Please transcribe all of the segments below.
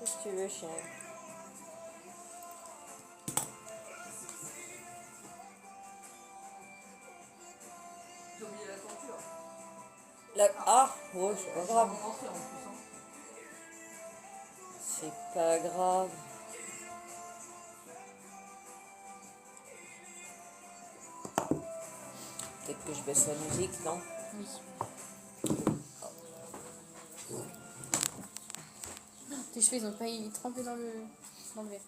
Qu'est-ce que tu veux, chien? J'ai oublié la ceinture. Ah, ouais, c'est pas grave. C'est pas grave. Peut-être que je baisse la musique, non? Oui. Tes cheveux, ils ont pas trempé dans le verre.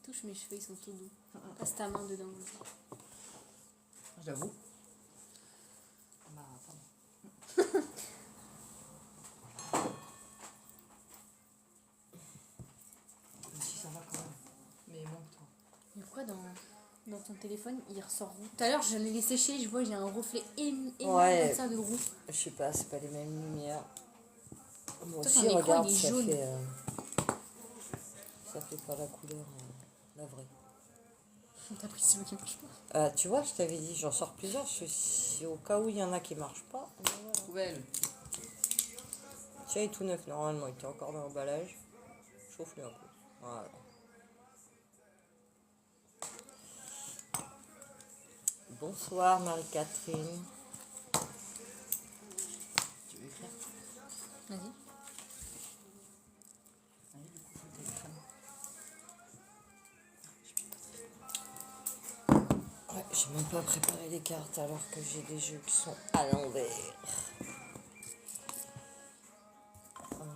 Touche mes cheveux, ils sont tout doux. Passe ta main dedans. J'avoue. Bah, pardon. Si ça va quand même. Mais moins que toi. Mais pourquoi dans ton téléphone, il ressort roux? Tout à l'heure, je l'ai laissé sécher, je vois, j'ai un reflet énorme Ouais. comme ça de roux. Je sais pas, c'est pas les mêmes lumières. Moi Toi, aussi, ton écran, regarde, il est ça jaune. fait... ça fait pas la couleur, la vraie. T'as pris celui qui marche pas. Tu vois, je t'avais dit, j'en sors plusieurs. Au cas où il y en a qui marchent pas. Voilà. Poubelle. Tiens, il est tout neuf, normalement, il était encore dans l'emballage. Chauffe-le un peu. Voilà. Bonsoir, Marie-Catherine. Tu veux écrire? Vas-y. Allez, du coup, faut téléphone. Ouais, j'ai même pas préparé les cartes alors que j'ai des jeux qui sont à l'envers.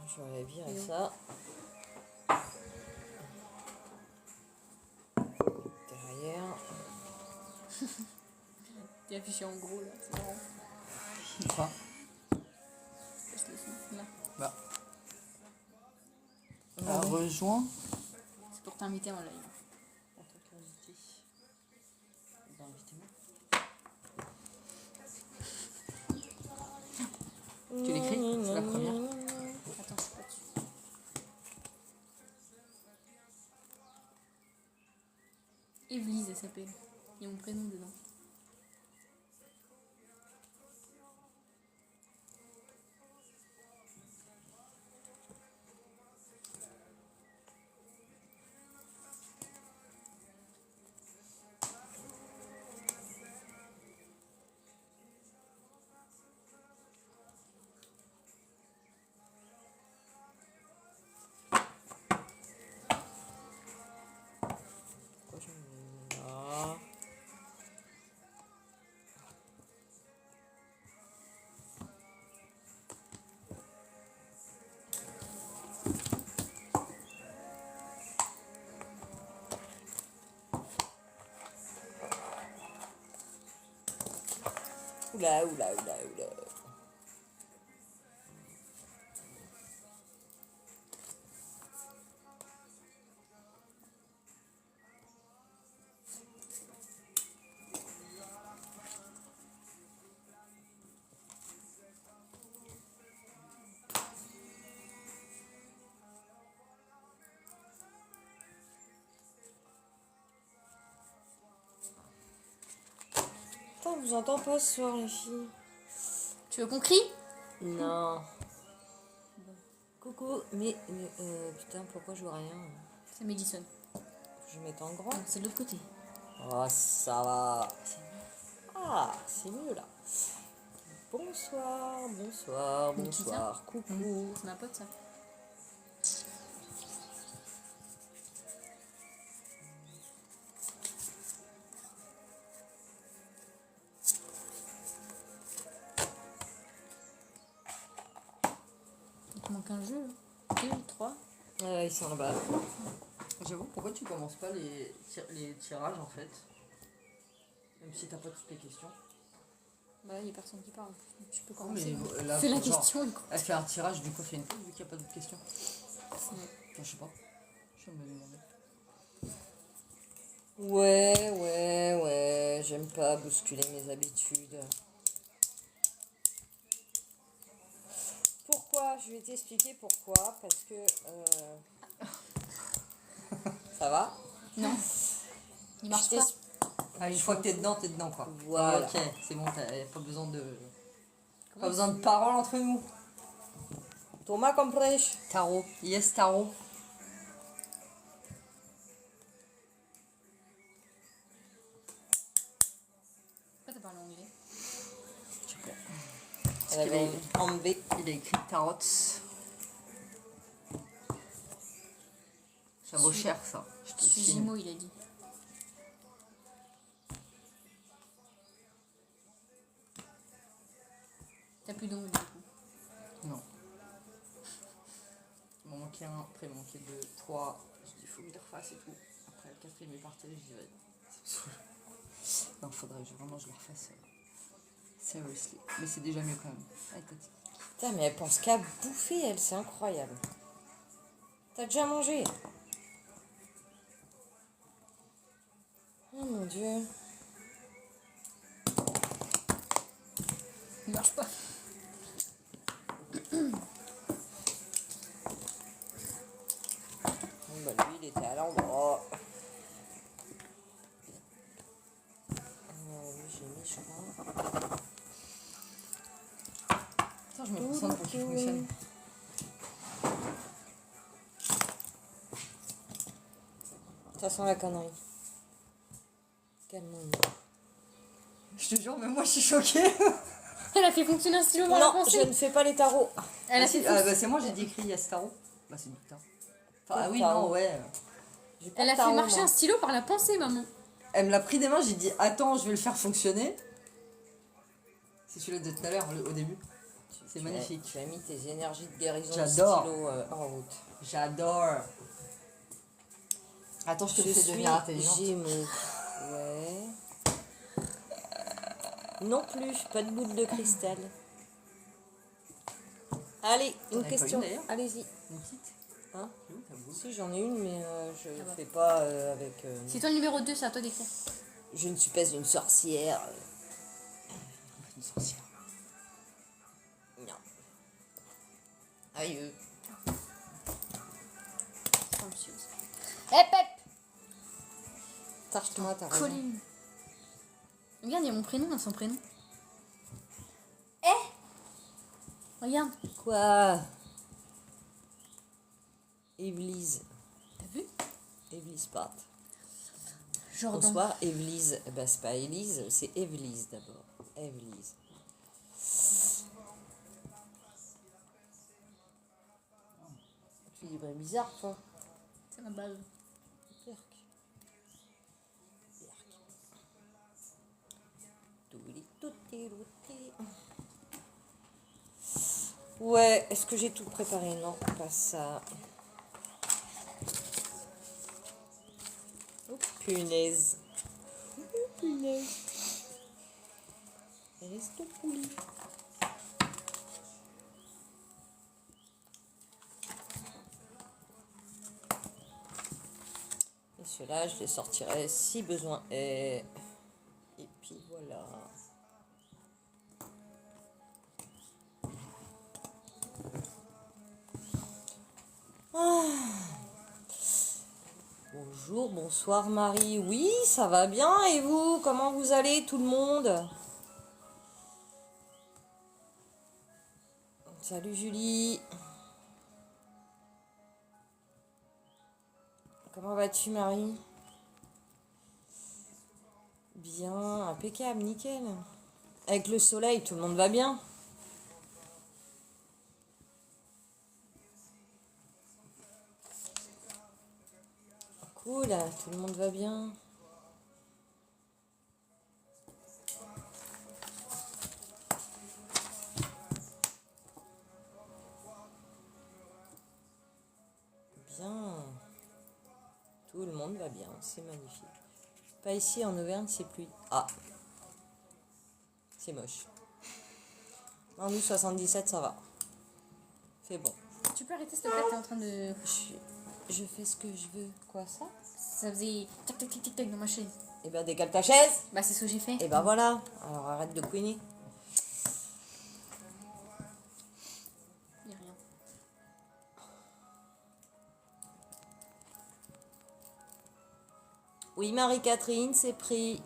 Je vais virer ça. Derrière. T'es affiché en gros là, c'est marrant. Quoi? Passe le son, là. Bah. Rejoins. C'est pour t'inviter en live. En tant qu'invité. Bah, invitez-moi. Tu l'écris? C'est la première. Attends, je suis pas dessus. Évelyse, elle s'appelle. Il y a mon prénom dedans. Pourquoi je me mets là? Oula, oula, oula, oula. Putain, on vous entend pas ce soir, les filles. Tu veux qu'on crie? Non. Coucou, mais putain, pourquoi je vois rien? C'est Madison. Je vais mettre en grand. Non, c'est de l'autre côté. Oh, ça va. Ah, c'est mieux là. Bonsoir, bonsoir, Mais qui bonsoir. Coucou. C'est ma pote ça. Il te manque un jeu là. 2, 3. Ils sont là-bas. J'avoue, pourquoi tu commences pas les tirages en fait? Même si t'as pas toutes les questions. Bah il y a personne qui parle. Tu peux Mais commencer. là, Fais la genre, question. elle fait un tirage, du coup, elle fait une pause vu qu'il n'y a pas d'autres questions. Ouais. Enfin, je sais pas. Je me demande. Ouais. J'aime pas bousculer mes habitudes. Pourquoi? Je vais t'expliquer pourquoi. Parce que... Ça va? Non. Il marche pas. Ah, une fois que t'es dedans quoi. Voilà. Ok, c'est bon, t'as pas besoin de... Pas besoin de parole entre nous. Thomas Comprèche. Tarot. Yes, tarot. Pourquoi t'as parlé anglais? Elle avait en B. Il a écrit tarot. Ça vaut cher, ça. Je te Je suis le signe. Gémeaux, il a dit. T'as plus d'ongles du coup. Non. Il m'en manquait un, après il m'en manquait deux, trois. Je dis, il faut que je les refasse et tout. Après, le quatrième est parti, je dirais. Non, faudrait que vraiment je le refasse. Seriously. Mais c'est déjà mieux quand même. Allez, Tati. Putain, mais elle pense qu'à bouffer, elle, c'est incroyable. T'as déjà mangé? Oh mon dieu. Il marche pas. Bon, bah, lui, il était à l'endroit. Lui, j'ai mis, je crois. Attends, je me concentre pour qu'il fonctionne. Ça sent la connerie. Calme-nous. Je te jure, même moi je suis choquée. Elle a fait fonctionner un stylo dans la Non, pensée. je ne fais pas les tarots. Elle a fait fonctionner. Bah, c'est moi, j'ai dit écrit Yes Tarot. Bah, c'est du tarot. Enfin, ah oui, Tarot. non, ouais. J'ai pas Elle de a fait tarot, marcher moi. un stylo par la pensée, maman. Elle me l'a pris des mains, j'ai dit attends, je vais le faire fonctionner. C'est celui-là de tout à l'heure, au début. C'est Tu magnifique. Tu as mis tes énergies de guérison J'adore. de stylo en route. J'adore. Attends, je te le fais devenir intelligente. Gémeaux. Ouais. Non plus, pas de boule de cristal. Allez, T'en une avais pas question. une, d'ailleurs Allez-y. Une petite. Hein? C'est où ta boule? Si, j'en ai une, mais je Ah bah. fais pas avec... C'est toi le numéro 2, c'est à toi d'écrire. Je ne suis pas une sorcière. Une sorcière. Non. Aïe. Silencieuse. Hep, hep. Tarte-moi, t'as raison. Colline. Regarde, il y a mon prénom dans son prénom. Regarde. Quoi? Évelyse. T'as vu? Évelyse Pat. Jordan. Bonsoir, Évelyse. Eh ben, c'est pas Élise, c'est Évelyse d'abord. Évelyse. Tu dis vrai bizarre, toi. C'est ma base. Perk. Perk. Touli, touti, louti. Ouais, est-ce que j'ai tout préparé? Non, pas ça. Oh, punaise. Oh, punaise. Reste poli. Et ceux-là, je les sortirai si besoin est. Et puis voilà. Ah. Bonjour, bonsoir Marie. Oui, ça va bien et vous? Comment vous allez tout le monde? Salut Julie. Comment vas-tu Marie? Bien, impeccable, nickel. Avec le soleil, tout le monde va bien? Cool, tout le monde va bien. Bien. Tout le monde va bien, c'est magnifique. Pas ici en Auvergne, c'est pluie. Ah. C'est moche. Non, nous 77, ça va. C'est bon. Tu peux arrêter s'il te plaît, t'es en train de... Je fais ce que je veux. Quoi ça? Ça faisait tac tac tac tac tac dans ma chaise. Eh ben décale ta chaise. Bah c'est ce que j'ai fait. Et ben voilà. Alors arrête de couiner. Y a rien. Oui, Marie-Catherine, c'est pris.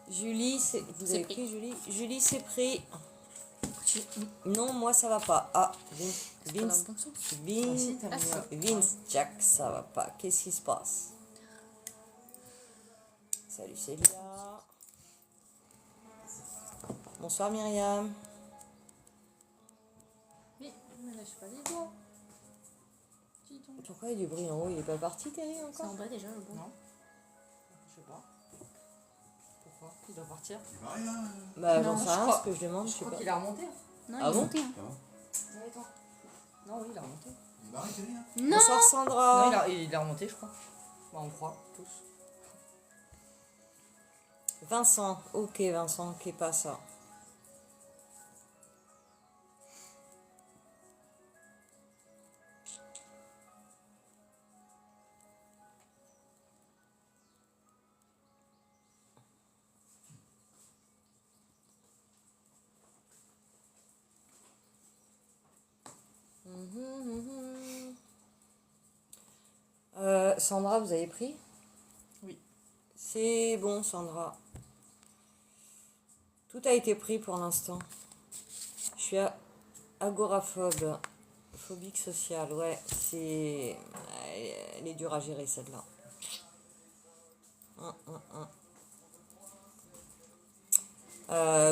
Julie, c'est... Vous C'est avez pris. pris Julie? Julie, c'est pris. Pourquoi tu Non, moi ça va pas. Ah, C'est pas dans le Vince, bon sens. Vince, t'as mis un- Vince, Jack, ça va pas. Qu'est-ce qui se passe? Salut Célia. Bonsoir Myriam. Mais ne lâche pas les doigts. Dis donc. Pourquoi il y a du bruit en haut? Il est pas parti Terry C'est en encore? bas déjà le bon. Non. Je sais pas. Pourquoi? Il doit partir. Il va rien. Bah Non, j'en sais je rien, crois- ce que je demande, Je je sais crois pas. qu'il a remonté. Non, Ah il est bon monté. Hein. Ça va Mais attends. Non, oui, il a remonté. Il va arrêter rien. Non. Bonsoir Non, Sandra. il a remonté, je crois. Bah, on croit, tous. Vincent, ok Vincent, qui est pas ça. Sandra, vous avez pris? Oui. C'est bon, Sandra. Tout a été pris pour l'instant. Je suis agoraphobe, phobique sociale. Ouais, c'est. Elle est dure à gérer celle-là.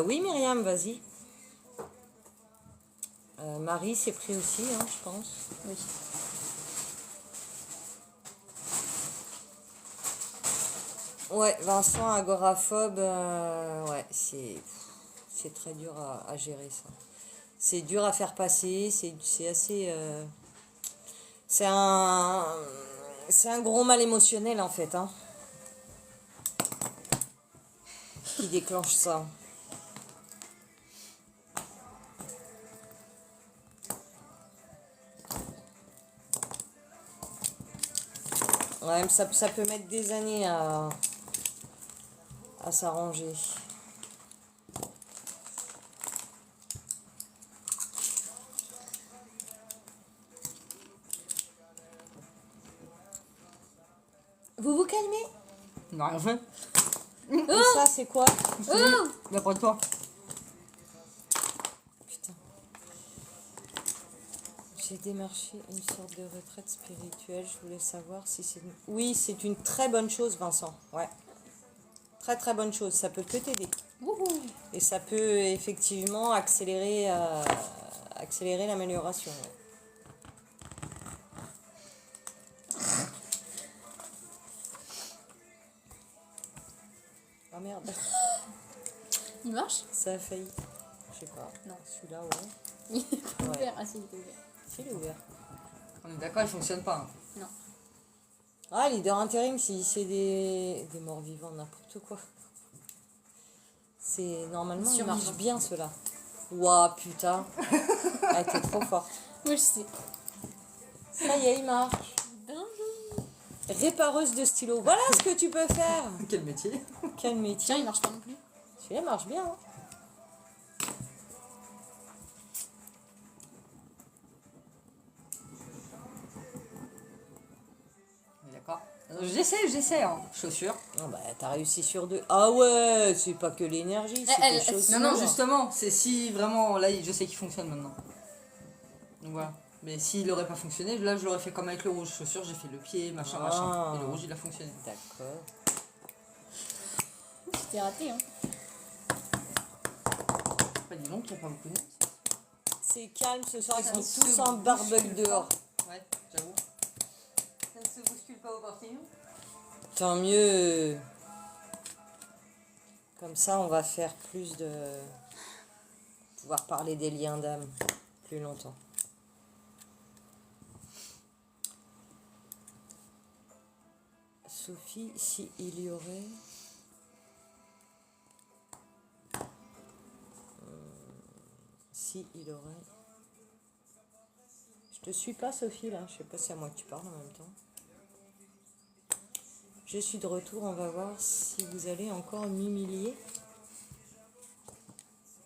Oui, Myriam, vas-y. Marie s'est pris aussi, hein, je pense. Oui. Ouais, Vincent, agoraphobe, ouais, c'est très dur à gérer ça. C'est dur à faire passer, c'est assez... c'est un gros mal émotionnel en fait, hein, qui déclenche ça. Ouais, mais ça peut mettre des années à s'arranger. Vous vous calmez? Il n'a rien fait. Et ça, c'est quoi? D'après toi. Putain. J'ai démarché une sorte de retraite spirituelle. Je voulais savoir si c'est... Oui, c'est une très bonne chose, Vincent. Ouais. Très très bonne chose. Ça peut que t'aider. Wouhou. Et ça peut effectivement accélérer l'amélioration. Ouais. Oh merde. Il marche? Ça a failli. Je sais pas. Non. Celui-là, ouais. Il est pas Ouais. ouvert. Ah si, il est ouvert. Si, il est ouvert. On est d'accord, il fonctionne pas. Hein. Non. Ah, leader intérim, si c'est des morts vivants, n'importe quoi. C'est normalement, il Survivant. marche bien ceux-là. Ouah, putain. Ah, t'es trop forte. Moi je sais. Ça y est, il marche. Répareuse de stylo. Voilà ce que tu peux faire. Quel métier? Quel Tiens, métier. il marche pas non plus. Celui-là marche bien. Hein. On est d'accord. J'essaie, hein. Chaussures. Ah bah, t'as réussi sur 2. Ah ouais, c'est pas que l'énergie, c'est Elle- tes elle- chaussures. Non, justement, c'est si vraiment, là, je sais qu'il fonctionne maintenant. Donc voilà. Mais s'il n'aurait pas fonctionné, là, je l'aurais fait comme avec le rouge. Chaussures, j'ai fait le pied, machin, Ah. machin. Et le rouge, il a fonctionné. D'accord. C'était raté, hein. Bah, dis donc, il n'y a pas beaucoup de monde. C'est calme ce soir, ils Ça sont ne tous se en barbecue bouscule dehors. pas. Ouais, j'avoue. Ça ne se bouscule pas au parking. Tant mieux. Comme ça, on va faire plus de... pouvoir parler des liens d'âme plus longtemps. Sophie, si il y aurait... Si il aurait... Je te suis pas, Sophie, là. Je sais pas si c'est à moi que tu parles en même temps. Je suis de retour, on va voir si vous allez encore m'humilier.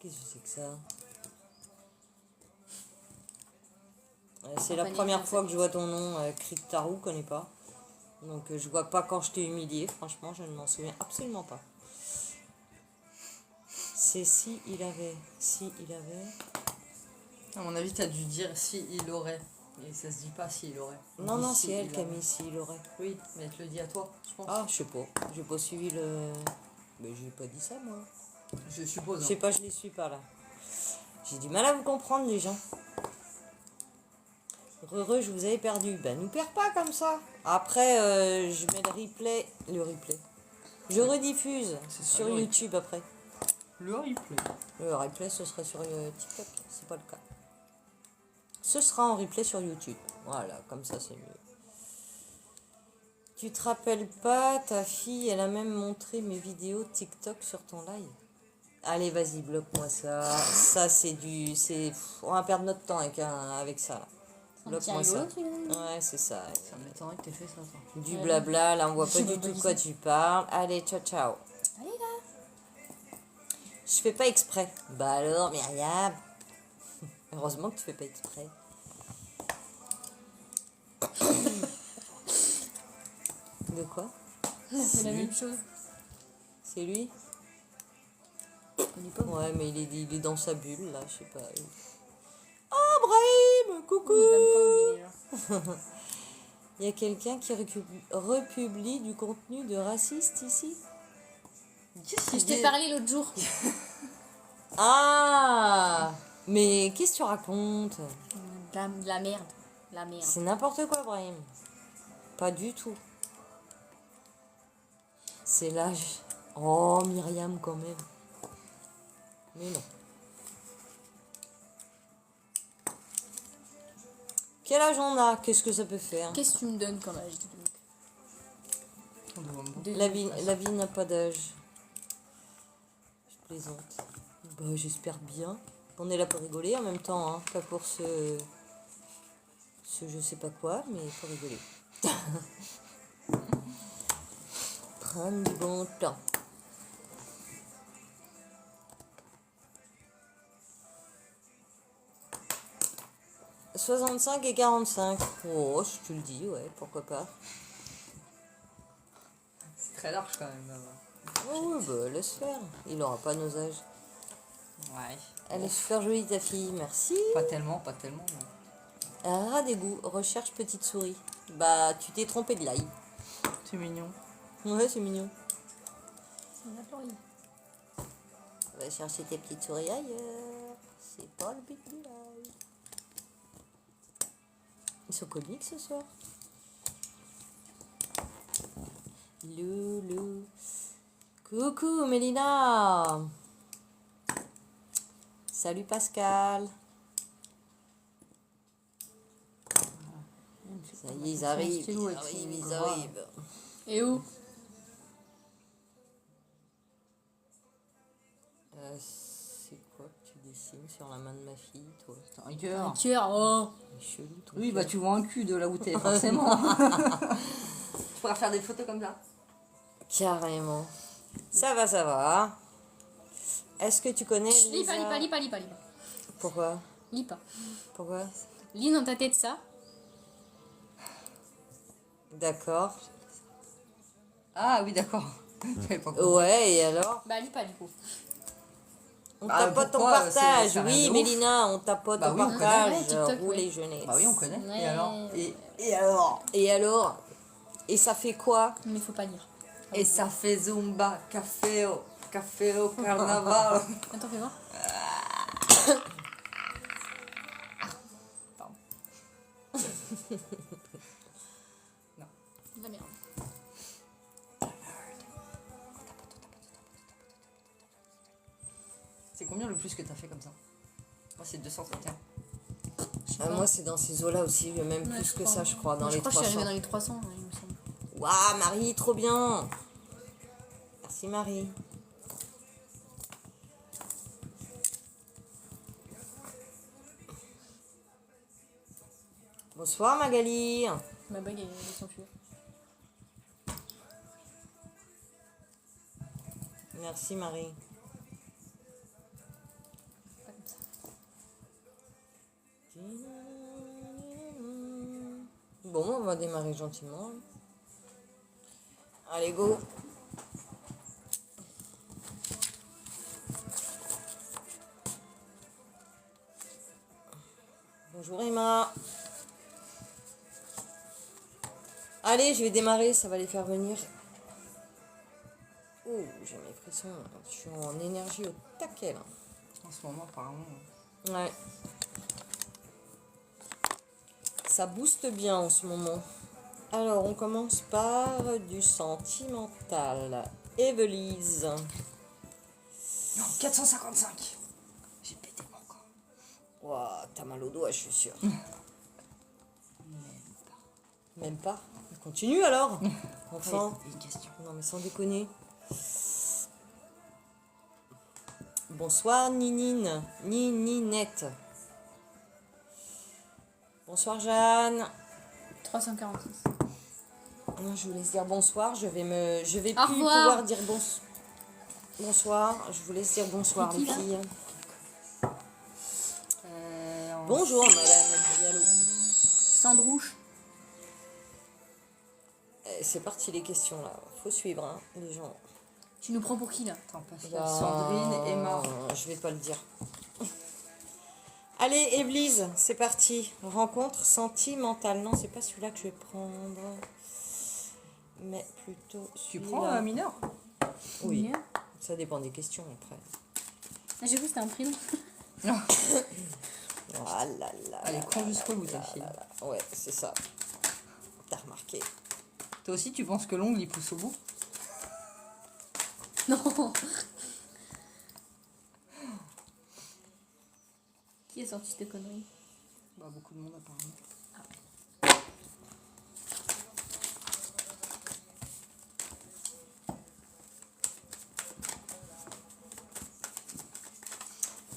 Qu'est-ce que c'est que ça? C'est la Compagnie première française. fois que je vois ton nom, Kriktarou, connais pas. Donc je vois pas quand je t'ai humilié, franchement, je ne m'en souviens absolument pas. C'est si il avait, À mon avis, t'as dû dire si il aurait. Et ça se dit pas si il aurait. On Non, dit non, si c'est elle il qui a aurait. mis s'il aurait. Oui, mais elle te le dit à toi, je pense. Ah, je sais pas. J'ai pas suivi le. Mais j'ai pas dit ça, moi. Je suppose. Je Hein. sais pas, je les suis pas là. J'ai du mal à vous comprendre, les gens. Heureux, je vous avais perdu. Ben, nous perds pas comme ça. Après, je mets le replay. Le replay. Je rediffuse C'est ça, sur le YouTube après. Le replay. Le replay, ce sera sur TikTok. C'est pas le cas. Ce sera en replay sur YouTube. Voilà, comme ça, c'est mieux. Tu te rappelles pas, ta fille, elle a même montré mes vidéos TikTok sur ton live. Allez, vas-y, bloque-moi ça. Ça, c'est du... On va perdre notre temps avec ça. Là. Bloque-moi ça. Ouais, c'est ça. Ça m'étonnerait que t'aies fait ça, toi. Du blabla, là, on voit pas du tout de quoi tu parles. Allez, ciao, ciao. Allez là. Je fais pas exprès. Bah alors, Myriam. Heureusement que tu fais pas exprès. De quoi? C'est la même chose. C'est lui? Je connais pas. Ouais, mais il est dans sa bulle, là, je sais pas. Oh, Brahim, coucou! Il va me tomber, déjà. Il y a quelqu'un qui republie du contenu de raciste ici? Je t'ai parlé l'autre jour. Ah! Mais qu'est-ce que tu racontes? De la merde. La merde. C'est n'importe quoi, Brahim. Pas du tout. C'est l'âge. Oh, Myriam, quand même. Mais non. Quel âge on a? Qu'est-ce que ça peut faire? Qu'est-ce que tu me donnes comme âge? La vie n'a pas d'âge. Je plaisante. Bah, j'espère bien. On est là pour rigoler en même temps, hein. Pas pour ce je sais pas quoi, mais pour rigoler. Prendre du bon temps. 65 et 45. Oh, je te le dis, ouais, pourquoi pas. C'est très large quand même. Oh, ouais, bah, laisse faire. Il aura pas nos âges. Ouais. Elle est super jolie, ta fille, merci. Pas tellement, pas tellement. Mais... Ah, des goûts. Recherche petite souris. Bah, tu t'es trompé de l'ail. C'est mignon. Ouais, c'est mignon. C'est la Floride. On va chercher tes petites souris ailleurs. C'est pas le but du live. Ils sont comiques ce soir. Loulou. Coucou Mélina. Salut Pascal. Ça y est, ils arrivent. Ils arrivent. Et où? C'est quoi que tu dessines sur la main de ma fille, toi? Un cœur. Un cœur, oh. C'est chelou, ton Oui, cœur. bah tu vois un cul de là où t'es, forcément. Tu pourras faire des photos comme ça. Carrément. Ça va, ça va. Est-ce que tu connais Lis pas, Lisa... lis pas. Pourquoi? Lis pas. Pourquoi? Lis dans ta tête ça. D'accord. Ah oui, d'accord. J'avais pas compris. Ouais, et alors? Bah lis pas du coup. On Bah, tapote ton pourquoi, partage. c'est rien Oui, de ouf. Mélina, on tapote Bah ton oui, on connaît. partage. Ouais, TikTok, Roulez ouais. jeunesse. Bah oui, on connaît. Ouais. Et alors et alors Et alors? Et ça fait quoi? Mais faut pas lire. Et ça fait Zumba, café au carnaval. Attends, fais voir. Pardon. Non. De la merde. C'est combien le plus que t'as fait comme ça? Moi, c'est 231. Moi, c'est dans ces eaux-là aussi. Il y a même Ouais, plus je que crois. ça, je crois, dans Je les crois que je suis 300. arrivée dans les 300, hein, il me semble. Waouh, Marie, trop bien. Merci, Marie. Bonsoir, Magali. Ma bague elle s'enfuir. Merci, Marie. Pas comme ça. Bon, on va démarrer gentiment. Allez, go. Bonjour Emma. Allez, je vais démarrer, ça va les faire venir. Oh, j'ai mes frissons. Je suis en énergie au taquet là. En ce moment, apparemment. Ouais. Ça booste bien en ce moment. Alors, on commence par du sentimental. Evelise. Non, 455. J'ai pété mon corps. Ouah, t'as mal au doigt, je suis sûre. Même pas. Continue alors. Enfin. Allez, une question. Non mais sans déconner. Bonsoir Ninine. Nininette. Bonsoir Jeanne. 346. Non, je vous laisse dire bonsoir. Je vais Au plus revoir. pouvoir dire bonsoir. Je vous laisse dire bonsoir C'est les qui, là filles. En- Bonjour Madame Diallo. Sandrouche. C'est parti les questions là. Faut suivre hein, les gens. Tu nous prends pour qui là? Attends, Pascal, Bah, Sandrine, Emma. Je vais pas le dire. Allez, Evelise, c'est parti. Rencontre sentimentale. Non, c'est pas celui-là que je vais prendre. Mais plutôt Tu celui-là. prends mineur? Oui, Mineur. ça dépend des questions après. Ah, j'ai vu que c'était un prénom. Non. Ah là là. Elle est là con là jusqu'au bout, là ta là fille. là là. Ouais, c'est ça. T'as remarqué. Toi aussi, tu penses que l'ongle, il pousse au bout? Non. Qui a sorti cette connerie? Bah, beaucoup de monde, apparemment.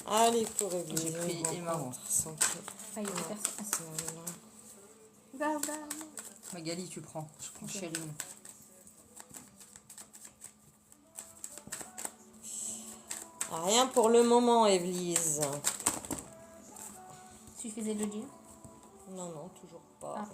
Allez, pour Evelise. J'ai pris Emma, moi. Ah, il y avait personne. Va. Magali, tu prends. Je prends Ok. Chérine. Rien pour le moment, Evelise. Suffisait de le dire. Non, toujours pas.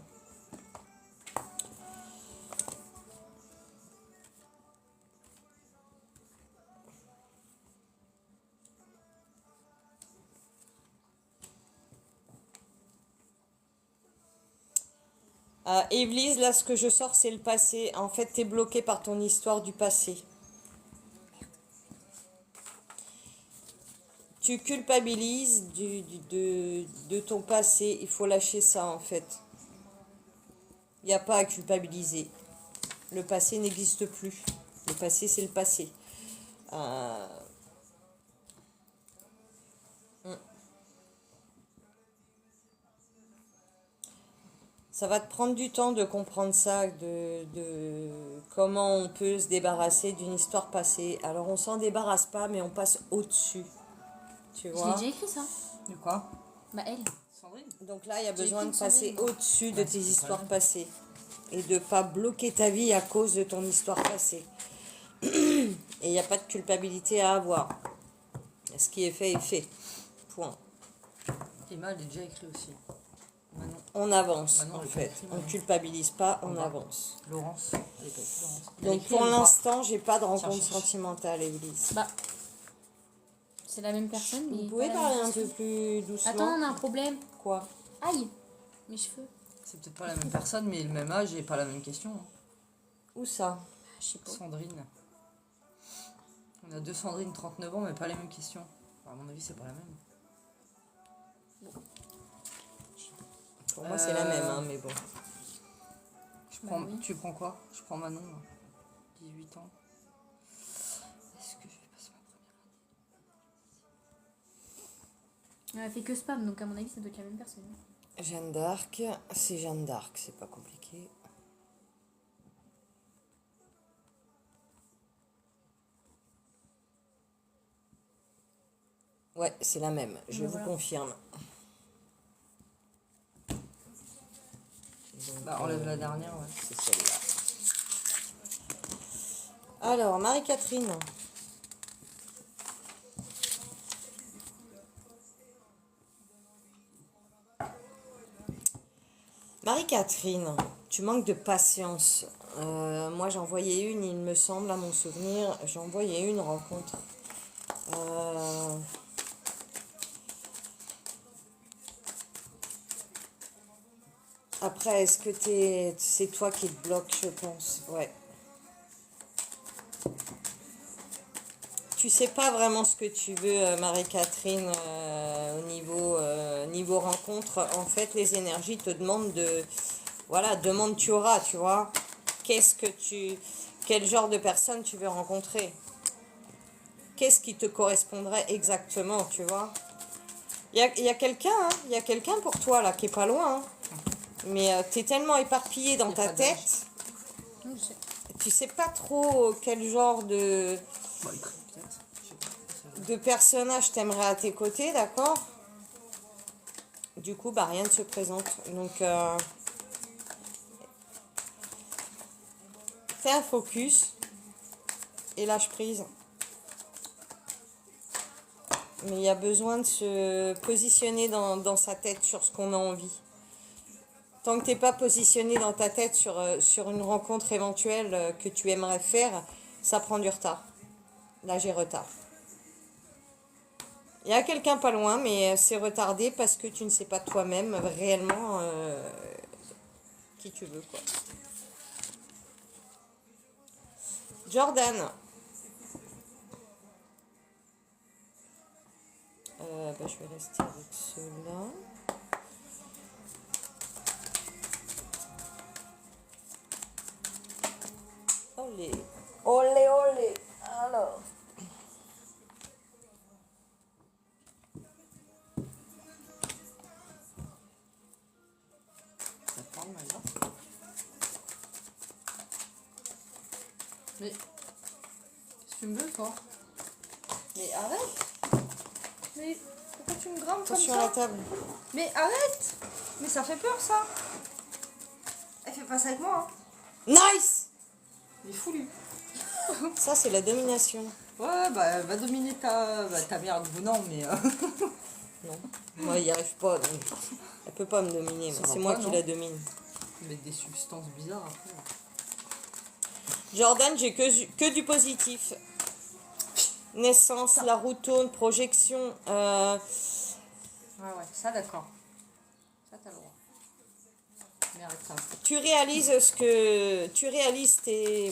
Ah. Evelise, là, ce que je sors, c'est le passé. En fait, t'es bloqué par ton histoire du passé. Tu culpabilises de ton passé. Il faut lâcher ça, en fait. Il n'y a pas à culpabiliser. Le passé n'existe plus. Le passé, c'est le passé. Ça va te prendre du temps de comprendre ça, de comment on peut se débarrasser d'une histoire passée. Alors, on s'en débarrasse pas, mais on passe au-dessus. Tu Je l'ai vois? déjà écrit ça. De quoi? Bah, elle. Sandrine? Donc là, il y a J'ai besoin écrit de une passer Sandrine, moi. au-dessus de Ouais, tes c'est pas histoires mal. passées. Et de pas bloquer ta vie à cause de ton histoire passée. Et il n'y a pas de culpabilité à avoir. Ce qui est fait. Point. Emma, elle est déjà écrit aussi. Manon. On avance, Manon, en elle est fait. pas écrite, On Manon. culpabilise pas, on va. avance. Laurence. Elle est pas écrite, Laurence. Elle Donc écrit, pour elle ou pas? l'instant, j'ai pas de rencontre cherche. sentimentale, Église. Bah. C'est la même personne, mais. Vous pouvez pas la parler même un peu question. plus doucement? Attends, on a un problème. Quoi? Aïe. Mes cheveux. C'est peut-être pas la même personne, mais le même âge et pas la même question. hein. Où ça? Je sais pas. Sandrine. On a deux Sandrine, 39 ans, mais pas les mêmes questions. Enfin, à mon avis, c'est pas la même. Pour moi, c'est la même, hein, mais bon. oui. Tu prends quoi? Je prends Manon, là. 18 ans. Est-ce que je vais passer ma première année? Elle a fait que spam, donc à mon avis, ça doit être la même personne. Jeanne d'Arc, c'est Jeanne d'Arc, c'est pas compliqué. Ouais, c'est la même, je Ben vous voilà. confirme. Donc, Bah, enlève la dernière, ouais. c'est celle-là. Alors, Marie-Catherine. Marie-Catherine, tu manques de patience. Moi, j'en voyais une, il me semble, à mon souvenir, j'en voyais une rencontre. Après, est-ce que c'est toi qui te bloque, je pense. Ouais. Tu sais pas vraiment ce que tu veux, Marie-Catherine, niveau rencontre. En fait, les énergies te demandent de... Voilà, demande tu auras, tu vois. Quel genre de personne tu veux rencontrer? Qu'est-ce qui te correspondrait exactement, tu vois? Il y a quelqu'un, hein, il y a quelqu'un pour toi, là, qui est pas loin, hein. Mais tu es tellement éparpillé dans Y a ta pas d'âge. tête, Oui, je sais. tu sais pas trop quel genre Bah, il crie peut-être. Je sais pas. Ça va. de personnage t'aimerais à tes côtés, d'accord? Du coup, bah rien ne se présente. Donc, fais un focus et lâche prise. Mais il y a besoin de se positionner dans sa tête sur ce qu'on a envie. Tant que tu n'es pas positionné dans ta tête sur une rencontre éventuelle que tu aimerais faire, ça prend du retard. Là, j'ai retard. Il y a quelqu'un pas loin, mais c'est retardé parce que tu ne sais pas toi-même réellement qui tu veux, quoi. Jordan. Je vais rester avec ceux-là. Olé. Olé, olé. Alors. Ça parle mal là. Mais. Qu'est-ce que tu me veux, toi? Mais arrête! Mais pourquoi tu me grimpes comme Attention à la ça? table. Mais arrête! Mais ça fait peur, ça! Elle fait pas ça avec moi, hein! Nice! Il est fou, lui! Ça, c'est la domination. Ouais, bah, elle va dominer ta mère, vous non, mais. Non. Moi, il n'y arrive pas. Donc... Elle peut pas me dominer. Ça Mais va c'est moi pas, qui non? la domine. Mettre des substances bizarres après. Jordan, j'ai que du positif. Naissance, la roue tourne, projection. Ouais, ça d'accord. Ça t'as le droit. Mais arrête ça. Tu réalises tes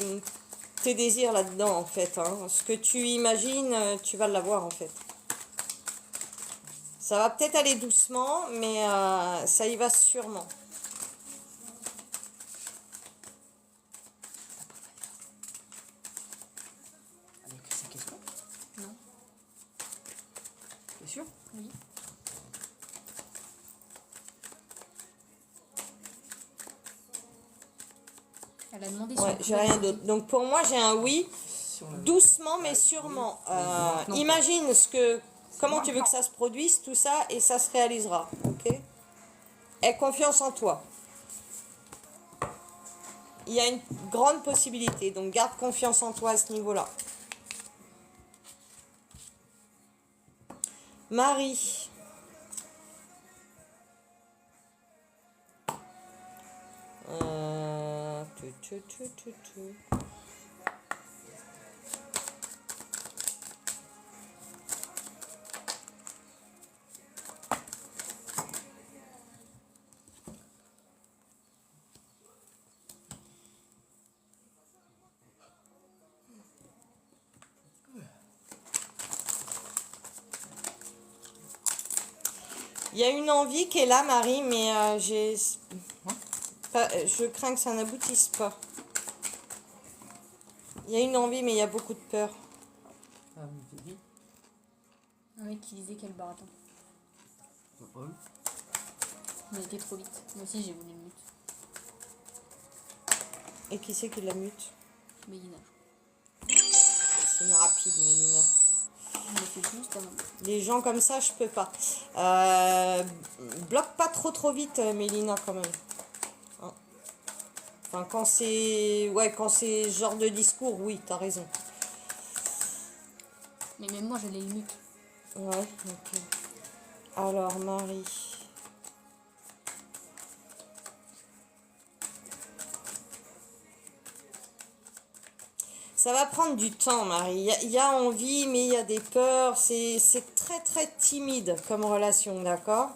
désirs là-dedans, en fait. Hein. Ce que tu imagines, tu vas l'avoir, en fait. Ça va peut-être aller doucement, mais ça y va sûrement. Avec ces questions? Non. T'es sûr? Oui. Elle a demandé Ouais, sur j'ai rien d'autre. Donc pour moi, j'ai un oui, Sur le... doucement mais sûrement. maintenant, Imagine comment tu veux que ça se produise, tout ça, et ça se réalisera. Ok? Aie confiance en toi. Il y a une grande possibilité, donc garde confiance en toi à ce niveau-là. Marie. Tu. Il y a une envie qui est là, Marie, mais je crains que ça n'aboutisse pas. Il y a une envie, mais il y a beaucoup de peur. Ah, mais t'es dit? un mec qui disait qu'elle baratin. T'as pas vu? Mais elle était trop vite. Moi aussi j'ai voulu le mute. Et qui c'est qui la mute? Mélina. C'est une rapide, Mélina. Elle fait juste quand même. Les gens comme ça, je peux pas. Bloque pas trop vite, Mélina, quand même. Hein. Enfin, quand c'est ce genre de discours, oui, t'as raison. Mais même moi j'allais le mute. Ouais, ok. Alors, Marie. Ça va prendre du temps, Marie. Il y a envie, mais il y a des peurs. C'est très timide comme relation, d'accord?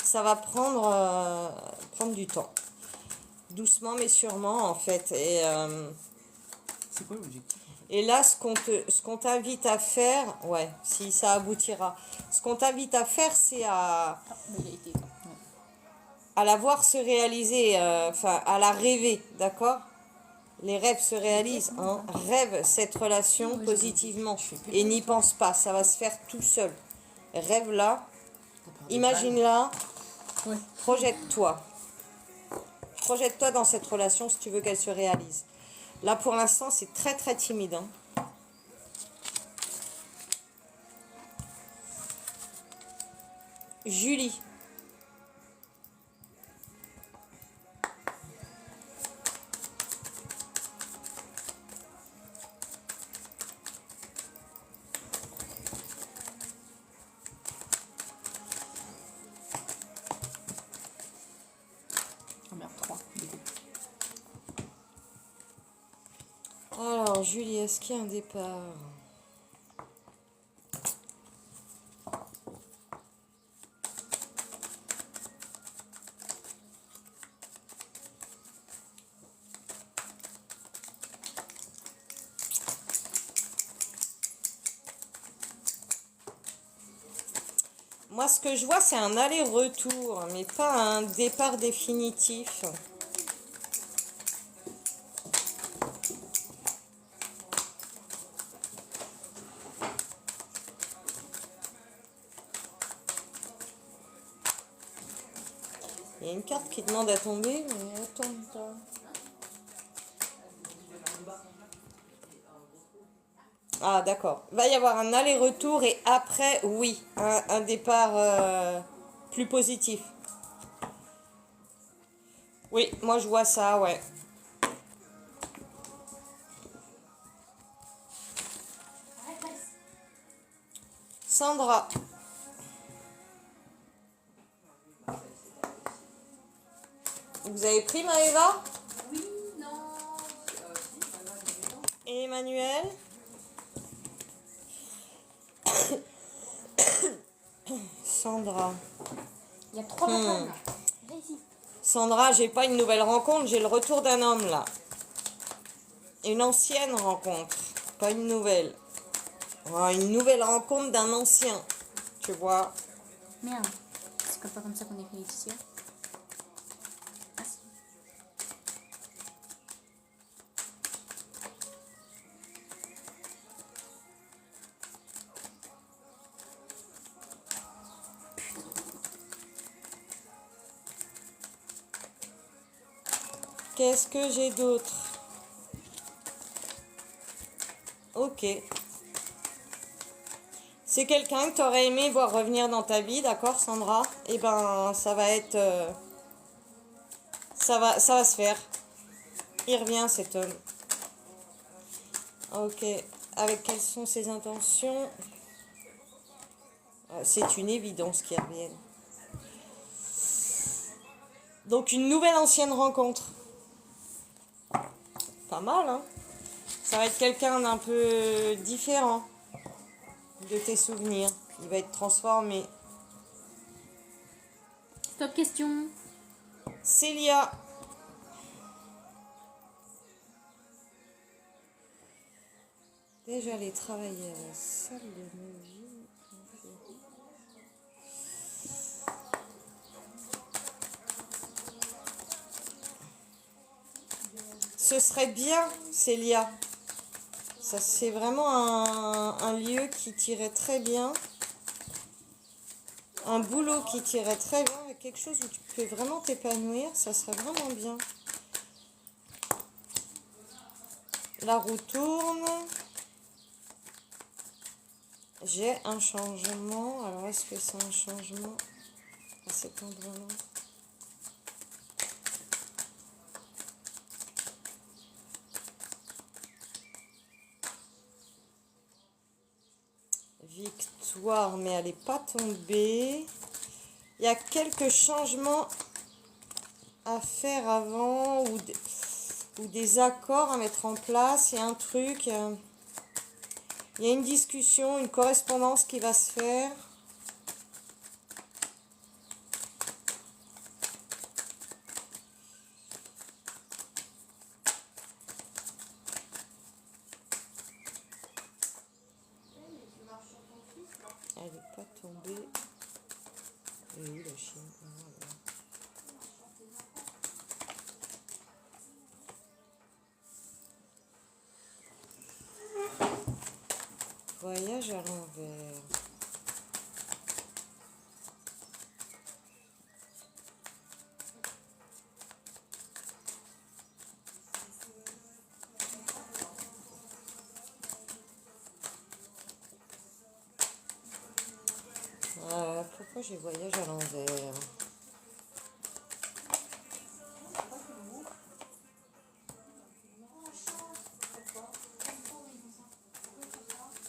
Ça va prendre du temps. doucement mais sûrement en fait. C'est quoi l'objectif en fait? Et là, ce qu'on t'invite à faire, ouais, si ça aboutira, ce qu'on t'invite à faire, c'est Ah, mais il a été. Ouais. à la voir se réaliser, enfin, à la rêver, d'accord? Les rêves se réalisent, hein. Rêve cette relation Oui, positivement et n'y pense pas, ça va se faire tout seul. Rêve-la, imagine-la, Ouais. projette-toi. Projette-toi dans cette relation si tu veux qu'elle se réalise. Là, pour l'instant, c'est très très timide, hein. Julie. Ah merde, 3. Alors, Julie, est-ce qu'il y a un départ? Moi, ce que je vois, c'est un aller-retour, mais pas un départ définitif. Il y a une carte qui demande à tomber, mais attends pas. Ah, d'accord. Va y avoir un aller-retour et après, oui, un départ plus positif. Oui, moi je vois ça, ouais. Sandra. Vous avez pris Maëva? Oui, non. Et Emmanuel? Sandra. Il y a 3 personnes là. Viens ici. Sandra, j'ai pas une nouvelle rencontre, j'ai le retour d'un homme là. Une ancienne rencontre, pas une nouvelle. Oh, une nouvelle rencontre d'un ancien, tu vois. Merde. C'est pas comme ça qu'on écrit Laetitia. Ah si. Qu'est-ce que j'ai d'autre? Ok. C'est quelqu'un que tu aurais aimé voir revenir dans ta vie, d'accord, Sandra? Eh ben, ça va être... ça va se faire. Il revient, cet homme. Ok. Avec quelles sont ses intentions? C'est une évidence qu'il revienne. Donc, une nouvelle ancienne rencontre. Pas mal, hein? Ça va être quelqu'un d'un peu différent de tes souvenirs. Il va être transformé. Top question. Célia. Déjà allé travailler à la salle de magie. Ce serait bien, Célia. Ça, c'est vraiment un lieu qui tirait très bien. Un boulot qui tirait très bien. Avec quelque chose où tu peux vraiment t'épanouir. Ça serait vraiment bien. La roue tourne. J'ai un changement. Alors, est-ce que c'est un changement à cet endroit-là? Victoire, mais elle n'est pas tombée. Il y a quelques changements à faire avant ou des accords à mettre en place. Il y a un truc, il y a une discussion, une correspondance qui va se faire. tomber. Et où la Chine? Voilà. Voyage à l'envers. Pourquoi j'ai voyage à l'envers?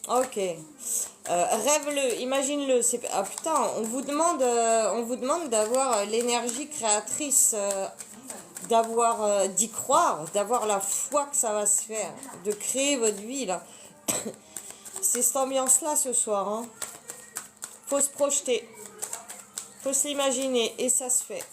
Ok. Rêve-le, imagine-le. Ah putain, on vous demande d'avoir l'énergie créatrice, d'avoir d'y croire, d'avoir la foi que ça va se faire, de créer votre vie là. C'est cette ambiance-là ce soir. Hein. Faut se projeter, faut se l'imaginer et ça se fait.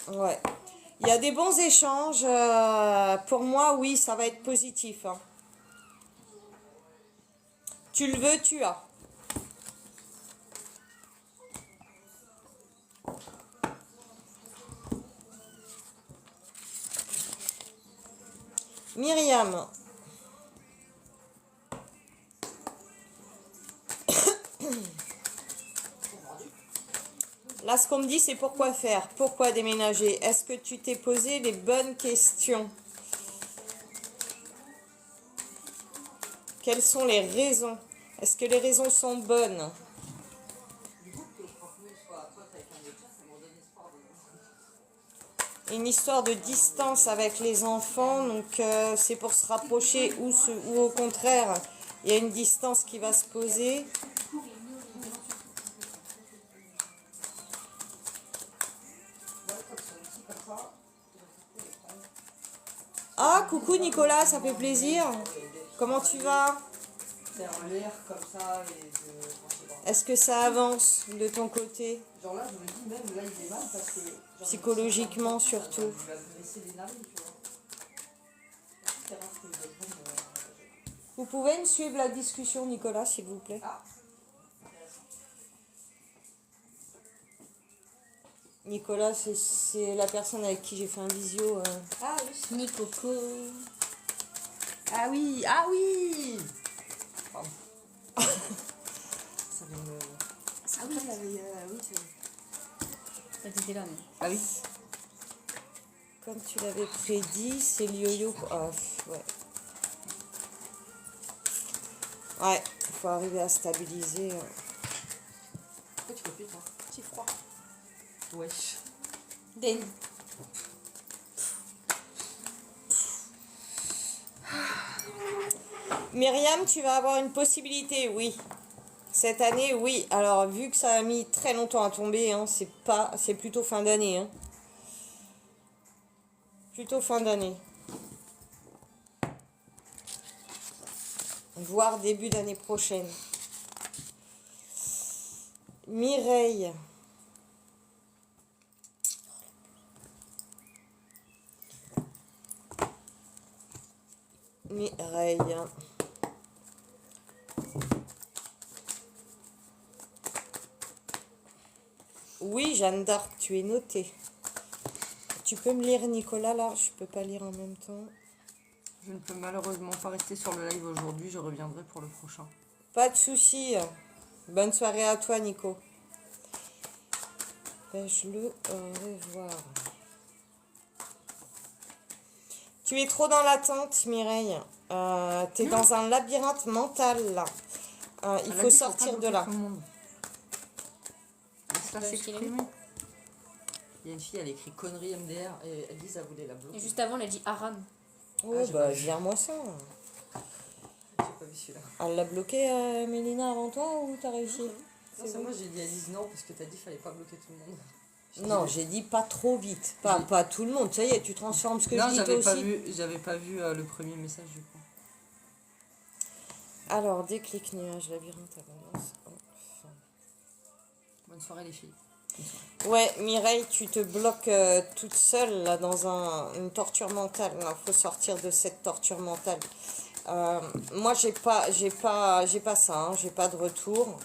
Ouais. Il y a des bons échanges. Pour moi, oui, ça va être positif. Hein. Tu le veux, tu as. Myriam. Là, ce qu'on me dit, c'est pourquoi faire, pourquoi déménager. Est-ce que tu t'es posé les bonnes questions? Quelles sont les raisons? Est-ce que les raisons sont bonnes? Une histoire de distance avec les enfants, donc c'est pour se rapprocher ou au contraire, il y a une distance qui va se poser. Ah, coucou Nicolas, ça fait plaisir. Comment tu vas? Est-ce que ça avance de ton côté? Psychologiquement surtout. Vous pouvez me suivre la discussion, Nicolas, s'il vous plaît? Nicolas, c'est la personne avec qui j'ai fait un visio. Ah oui, Nicoco. Ah oui, ah oui. Ça vient de... Ah oui, oui, c'est... T'étais là, mais... Ah oui. Comme tu l'avais prédit, c'est le yo-yo. Ah, ouais. Ouais, il faut arriver à stabiliser. Pourquoi tu copies toi? C'est froid. Wesh. Den. Myriam, tu vas avoir une possibilité, oui. Cette année, oui. Alors, vu que ça a mis très longtemps à tomber, hein, c'est plutôt fin d'année. Hein. Plutôt fin d'année. Voire début d'année prochaine. Mireille. Mireille. Oui, Jeanne d'Arc, tu es notée. Tu peux me lire, Nicolas, là? Je peux pas lire en même temps. Je ne peux malheureusement pas rester sur le live aujourd'hui, je reviendrai pour le prochain. Pas de souci. Bonne soirée à toi, Nico. Vais-je le revoir? Tu es trop dans l'attente, Mireille. Tu es dans un labyrinthe mental, là. Il faut sortir de là. Laisse-la s'exprimer. Il y a une fille, elle écrit connerie MDR et elle dit ça voulait la bloquer. Et juste avant, elle a dit Aram. Oh, bah, vire-moi ça. J'ai pas vu celui-là. Elle l'a bloqué, Mélina, avant toi, ou t'as réussi? C'est moi, j'ai dit à Lise non, parce que t'as dit qu'il fallait pas bloquer tout le monde. Non, j'ai dit pas trop vite. Pas tout le monde. Ça y est, tu transformes ce que je dis toi aussi. J'avais pas vu le premier message du coup. Alors, déclic, nuage, labyrinthe, abondance. Enfin. Bonne soirée les filles. Bonne soirée. Ouais, Mireille, tu te bloques toute seule là dans une torture mentale. Il faut sortir de cette torture mentale. Moi, j'ai pas ça. Hein, j'ai pas de retour.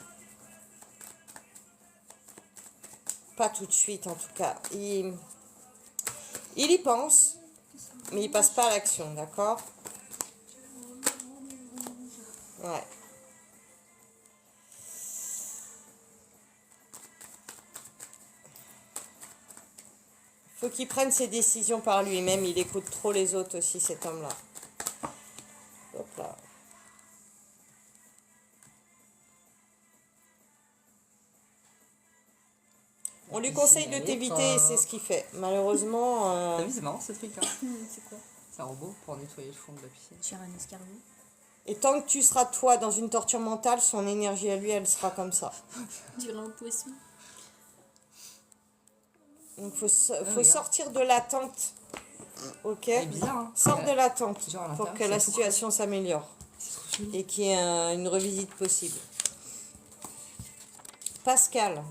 Pas tout de suite, en tout cas. Il y pense, mais il passe pas à l'action, d'accord? Ouais. Faut qu'il prenne ses décisions par lui-même. Il écoute trop les autres aussi, cet homme-là. Hop là. On lui conseille de t'éviter et c'est ce qu'il fait. Malheureusement... T'as vu, c'est marrant ce truc, hein. C'est quoi? C'est un robot pour nettoyer le fond de la piscine. Tirer un escargot. Et tant que tu seras toi dans une torture mentale, son énergie à lui, elle sera comme ça. Tirer un poisson. Donc faut sortir de l'attente. Ok. C'est bizarre, hein. Sors de l'attente Genre à pour l'intérieur, que c'est la tout situation s'améliore. C'est trop chelou. Et qu'il y ait une revisite possible. Pascal.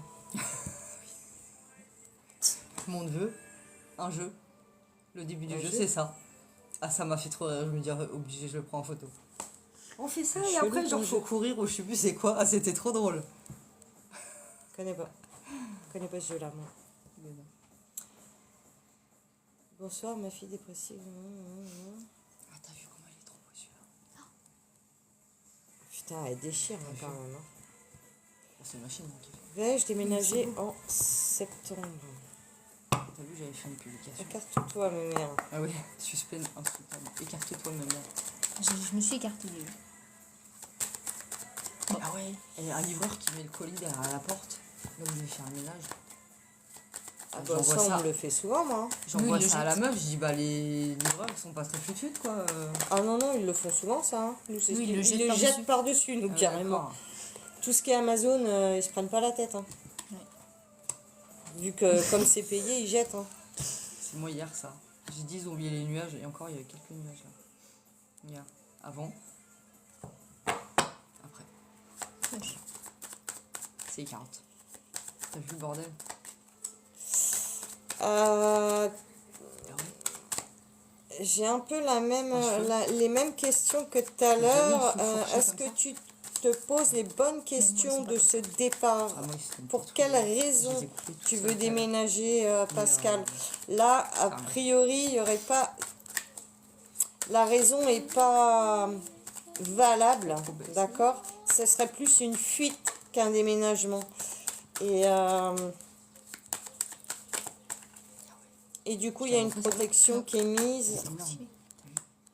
Mon neveu, un jeu. Le début du Un jeu, jeu c'est ça. Ah, ça m'a fait trop rire. Je me dis, obligé, je le prends en photo. On fait ça et Chelou, après, genre, ton faut jeu. courir ou je sais plus c'est quoi. Ah, c'était trop drôle. Je connais pas ce jeu-là, moi. Mais non. Bonsoir, ma fille dépressive. Ah, t'as vu comment il est trop beau celui-là. Putain, elle déchire hein, quand même. Hein. Oh, c'est une machine, hein, qui fait. Vais-je déménager en septembre? T'as vu, j'avais fait une publication. Écarte-toi, ma mère. Ah oui, suspense insoutenable. Écarte-toi de ma mère. Je me suis écartée. Ah ouais. Et un livreur qui met le colis derrière la porte. Là où il veut faire un ménage. Ah bah, J'envoie ça, on le fait souvent, moi. J'envoie Oui, il ça le à la jette. meuf, je dis bah les livreurs ils sont pas très fut quoi. Ah non, non, ils le font souvent, ça. Hein. Nous, c'est Oui, ce ils le qu'ils- jettent jettent par-dessus, nous, Ah ouais, carrément. d'accord. Tout ce qui est Amazon, ils se prennent pas la tête. Hein. Ouais. Vu que, comme c'est payé, ils jettent. Hein. C'est moi hier ça. J'ai dit ils ont oublié les nuages et encore il y avait quelques nuages là. Hier. Avant. Après. Wesh. C'est 40. T'as vu le bordel? Euh, Ah ouais. J'ai un peu la même, Un les mêmes questions que tout à vu l'heure. une fourchette Est-ce comme que ça tu te poses les bonnes questions de ce départ? Ah, moi, ils sont Pour pas quelle trop- je raison les ai coupés tout tu ça veux tout à l'heure. déménager, Pascal? Mais, Là, a fermé. priori, il n'y aurait pas... La raison n'est pas valable, Trop baissé. d'accord? Ce serait plus une fuite qu'un déménagement. Et du coup, il y a une protection qui est mise. C'est énorme.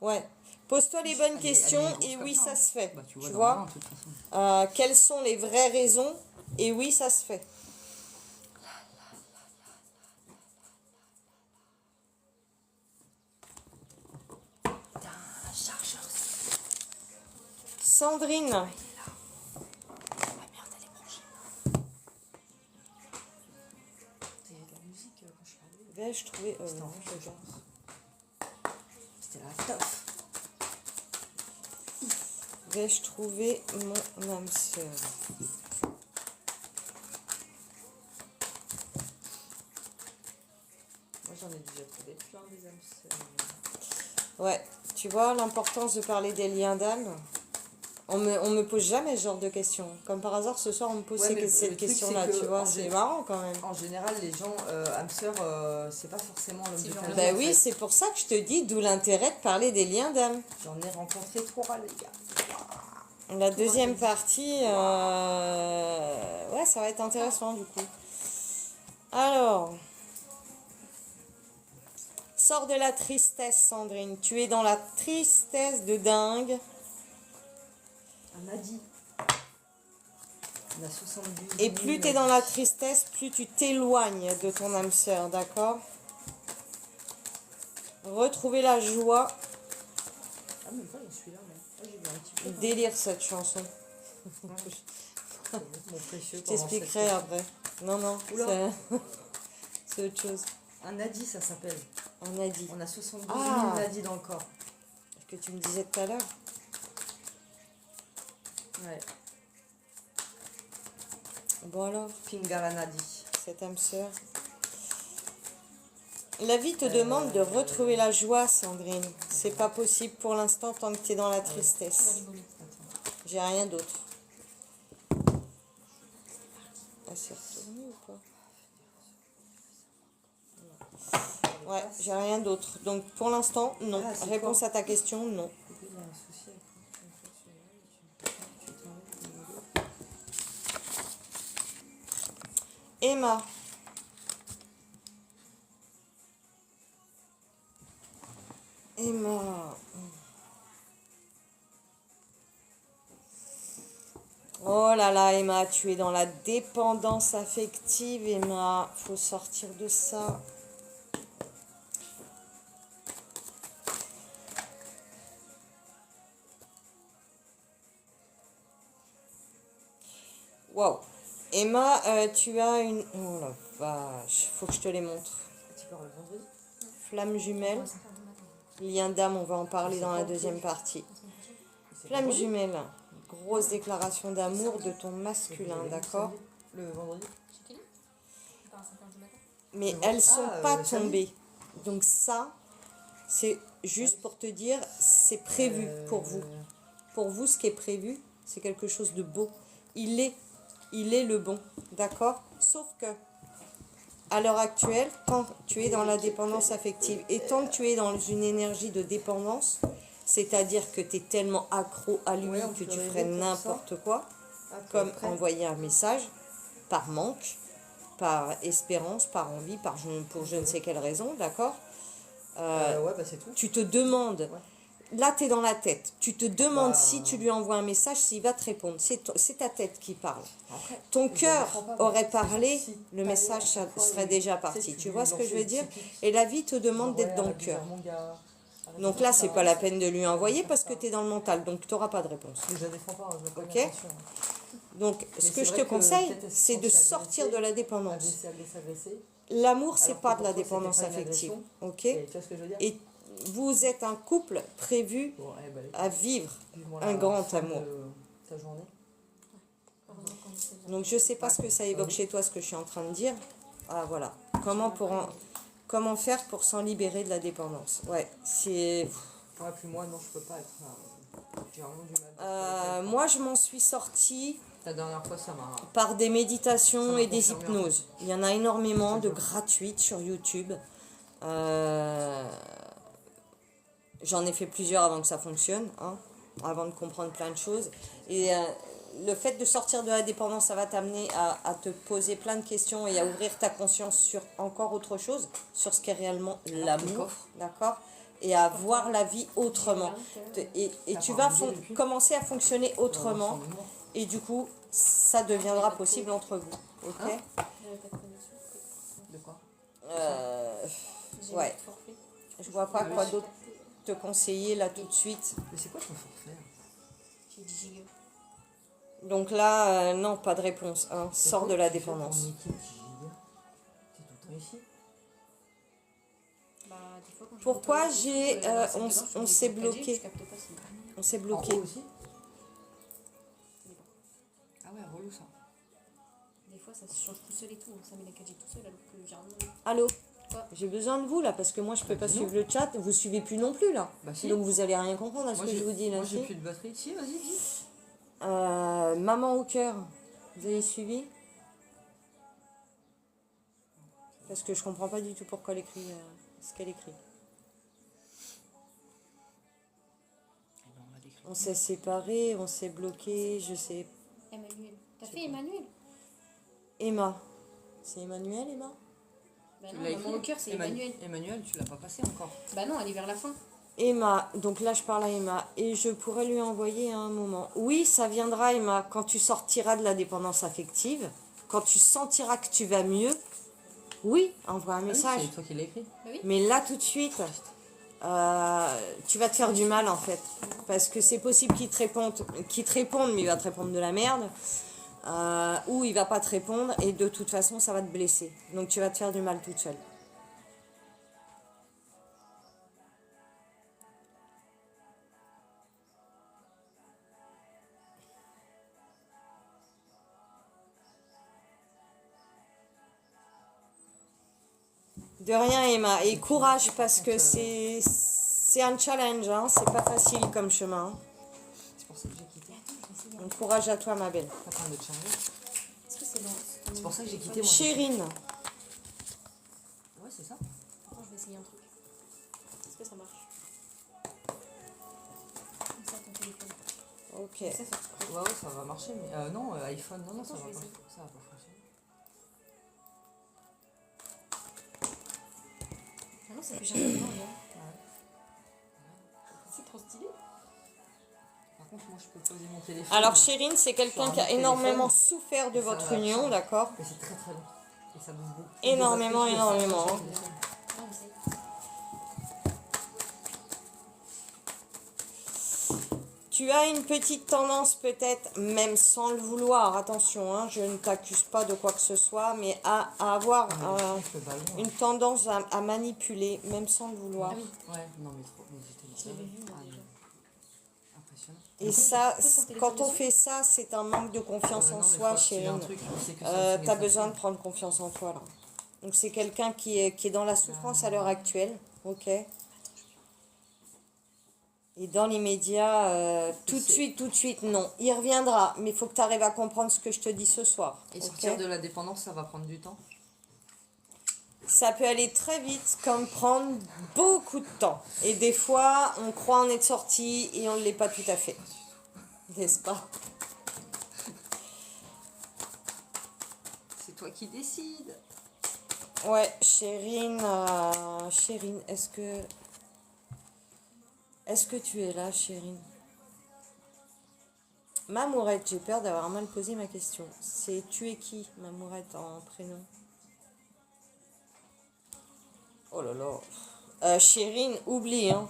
Ouais. Pose-toi les bonnes Elle est questions grosse et comme oui, ça, ça hein. se fait. Bah, tu vois, Tu dans vois le bain, de toute façon. Quelles sont les vraies raisons? Et oui, ça se fait. Putain, un chargeur. Sandrine, La merde, elle est branchée. Il y avait de la musique quand je suis arrivée. vais-je trouver... C'était en non, je urgence. regarde. C'était la teuf. Vais-je trouver mon âme sœur? Moi j'en ai déjà trouvé plein des âmes sœurs. Ouais, tu vois l'importance de parler des liens d'âme. On me pose jamais ce genre de questions. Comme par hasard, ce soir, on me pose Ouais, mais cette le truc, question-là, c'est que tu vois. en C'est gé- marrant quand même. En général, les gens, âmes sœurs, c'est pas forcément l'homme C'est de genre- ta vie. Bah en oui, fait. c'est pour ça que je te dis, d'où l'intérêt de parler des liens d'âme. J'en ai rencontré 3, les gars. La deuxième partie, ouais, ça va être intéressant du coup. Alors, sors de la tristesse, Sandrine. Tu es dans la tristesse de dingue. Un Adi. On a 72. Et plus tu es dans la tristesse, plus tu t'éloignes de ton âme sœur, d'accord? Retrouver la joie. Ah, même pas, je suis là, mais. Ah, j'ai vu un petit peu. Délire cette chanson. Mon précieux. Je t'expliquerai après. Non, non, Oula. c'est autre chose. Un Adi, ça s'appelle. On a dit. On a 72 Ah. 000 Adi dans le corps. Ce que tu me disais tout à l'heure. Ouais. Bon alors, Pingala Nadi. cette âme sœur. La vie te demande de retrouver la joie, Sandrine. C'est pas possible pour l'instant tant que tu es dans la tristesse. J'ai rien d'autre. Elle s'est retournée ou pas? Non. Ouais, j'ai rien d'autre. Donc pour l'instant, non. Réponse à ta question, non. Emma. Emma. Oh là là, Emma, tu es dans la dépendance affective, Emma. Faut sortir de ça. Wow. Emma, tu as une... Oh la vache, faut que je te les montre. Flamme jumelle. Lien d'âme, on va en parler dans la deuxième partie. Flamme jumelle. Grosse déclaration d'amour de ton masculin, d'accord? Le vendredi. Mais elles sont pas tombées. Donc ça, c'est juste pour te dire, c'est prévu pour vous. Pour vous, ce qui est prévu, c'est quelque chose de beau. Il est le bon, d'accord? Sauf que, à l'heure actuelle, quand tu es dans la dépendance affective, et tant que tu es dans une énergie de dépendance, c'est-à-dire que tu es tellement accro à lui que tu ferais n'importe quoi, comme envoyer un message, par manque, par espérance, par envie, pour je ne sais quelle raison, d'accord? C'est tout. Tu te demandes, là tu es dans la tête, tu te demandes si tu lui envoies un message, s'il va te répondre. C'est ta tête qui parle. Après, Ton cœur aurait parlé, le message serait déjà parti. Tu vois ce que je veux dire? Et la vie te demande d'être dans le cœur. Donc là, c'est pas la peine de lui envoyer parce que tu es dans le mental, donc tu n'auras pas de réponse. Mais je ne défends pas, je me Ok? Donc, ce que je te conseille, c'est de sortir de la dépendance. L'amour, c'est pas de la dépendance affective. Ok? Tu vois ce que je veux dire? Et vous êtes un couple prévu à vivre un grand amour. Ta journée. Donc je sais pas ce que ça évoque chez toi, ce que je suis en train de dire. Ah voilà. Comment faire pour s'en libérer de la dépendance? Ouais, c'est... Ouais, puis moi, non, je peux pas être... J'ai vraiment du mal. moi, je m'en suis sortie La dernière fois, ça m'a... par des méditations et des confirmé, hypnoses. Il y en a énormément de gratuites sur YouTube. J'en ai fait plusieurs avant que ça fonctionne, hein, avant de comprendre plein de choses. Et le fait de sortir de la dépendance, ça va t'amener à te poser plein de questions et à ouvrir ta conscience sur encore autre chose, sur ce qu'est réellement l'amour, d'accord? Et à voir la vie autrement. Et tu vas commencer à fonctionner autrement. Et du coup, ça deviendra possible entre vous. Ok? De quoi? Ouais. Je vois pas quoi d'autre te conseiller là tout de suite. Mais c'est quoi ton forfait? J'ai 10 gigas. Donc là, non, pas de réponse. Hein. Sors de la dépendance. T'es tout le temps ici? Pourquoi on s'est bloqué? On s'est bloqué. Aussi? Ah ouais, relou ça. Des fois, ça se change tout seul et tout. Ça met la 4G tout seul alors que j'ai rien. Allô? J'ai besoin de vous là parce que moi je peux pas suivre le chat. Vous suivez plus non plus là. Bah, si. Donc vous allez rien comprendre à ce que je vous dis là. Moi j'ai plus de batterie. Si, vas-y, dis. Maman au cœur. Vous avez suivi? Parce que je comprends pas du tout pourquoi elle écrit ce qu'elle écrit. On s'est séparés, on s'est bloqués, je sais. Emmanuel. T'as fait Emmanuel? Emma. C'est Emmanuel, Emma? Bah non, maman au cœur, c'est Emmanuel. Emmanuel, tu l'as pas passé encore. Bah non, elle est vers la fin. Emma, donc là je parle à Emma, et je pourrais lui envoyer à un moment. Oui, ça viendra Emma, quand tu sortiras de la dépendance affective, quand tu sentiras que tu vas mieux, oui, envoie un message. C'est toi qui l'as écrit. Bah oui. Mais là tout de suite, tu vas te faire du mal en fait. Parce que c'est possible qu'il te réponde, mais il va te répondre de la merde. Ou il va pas te répondre, et de toute façon ça va te blesser. Donc tu vas te faire du mal toute seule. De rien, Emma. Et courage, parce que c'est un challenge, hein. C'est pas facile comme chemin. C'est pour ça que j'ai quitté. Donc courage à toi, ma belle. Pas prendre de challenge. Est-ce que c'est dans. C'est pour ça que j'ai quitté moi. Chérine. Ouais, c'est ça. Attends, je vais essayer un truc. Est-ce que ça marche? Comme ça, ton téléphone. Ok. Ça fait. Ouais, ça va marcher. Mais non, iPhone, non, ça Attends, va je pas. vais essayer. Ça va pas fonctionner. Ah non, ça fait jamais rien. C'est trop stylé. Par contre, moi, je peux poser mon téléphone. Alors, Chérine, c'est quelqu'un qui a énormément souffert de Ça votre va, union, ça. d'accord? Mais c'est très très long. Et ça bouge beaucoup. Énormément, Je fais ça, énormément, je hein. fais le téléphone. Non, mais ça y est. Tu as une petite tendance peut-être, même sans le vouloir, attention, hein, je ne t'accuse pas de quoi que ce soit, mais à avoir Le ballon, une tendance à manipuler, même sans le vouloir. Ah oui, Ouais, non, mais trop. Mais j'étais je l'avais vu moi Ah, déjà. impressionnant. Et ça, Pose ton téléphone quand on dessus. fait ça, c'est un manque de confiance en Non, mais soi, faut activer un Chérine. truc, on sait que ça me T'as fait besoin de ça. prendre confiance en toi, là. Donc c'est quelqu'un qui est dans la souffrance à l'heure actuelle, ok? Et dans l'immédiat, tout de suite, non. Il reviendra, mais il faut que tu arrives à comprendre ce que je te dis ce soir. Et ok. sortir de la dépendance, ça va prendre du temps. Ça peut aller très vite, comme prendre beaucoup de temps. Et des fois, on croit en être sorti et on ne l'est pas tout à fait. N'est-ce pas? C'est toi qui décides. Ouais, Chérine, Chérine, est-ce que tu es là, Chérine? Mamourette, j'ai peur d'avoir mal posé ma question. C'est tu es qui, Mamourette, en prénom? Oh là là. Chérine, oublie, hein.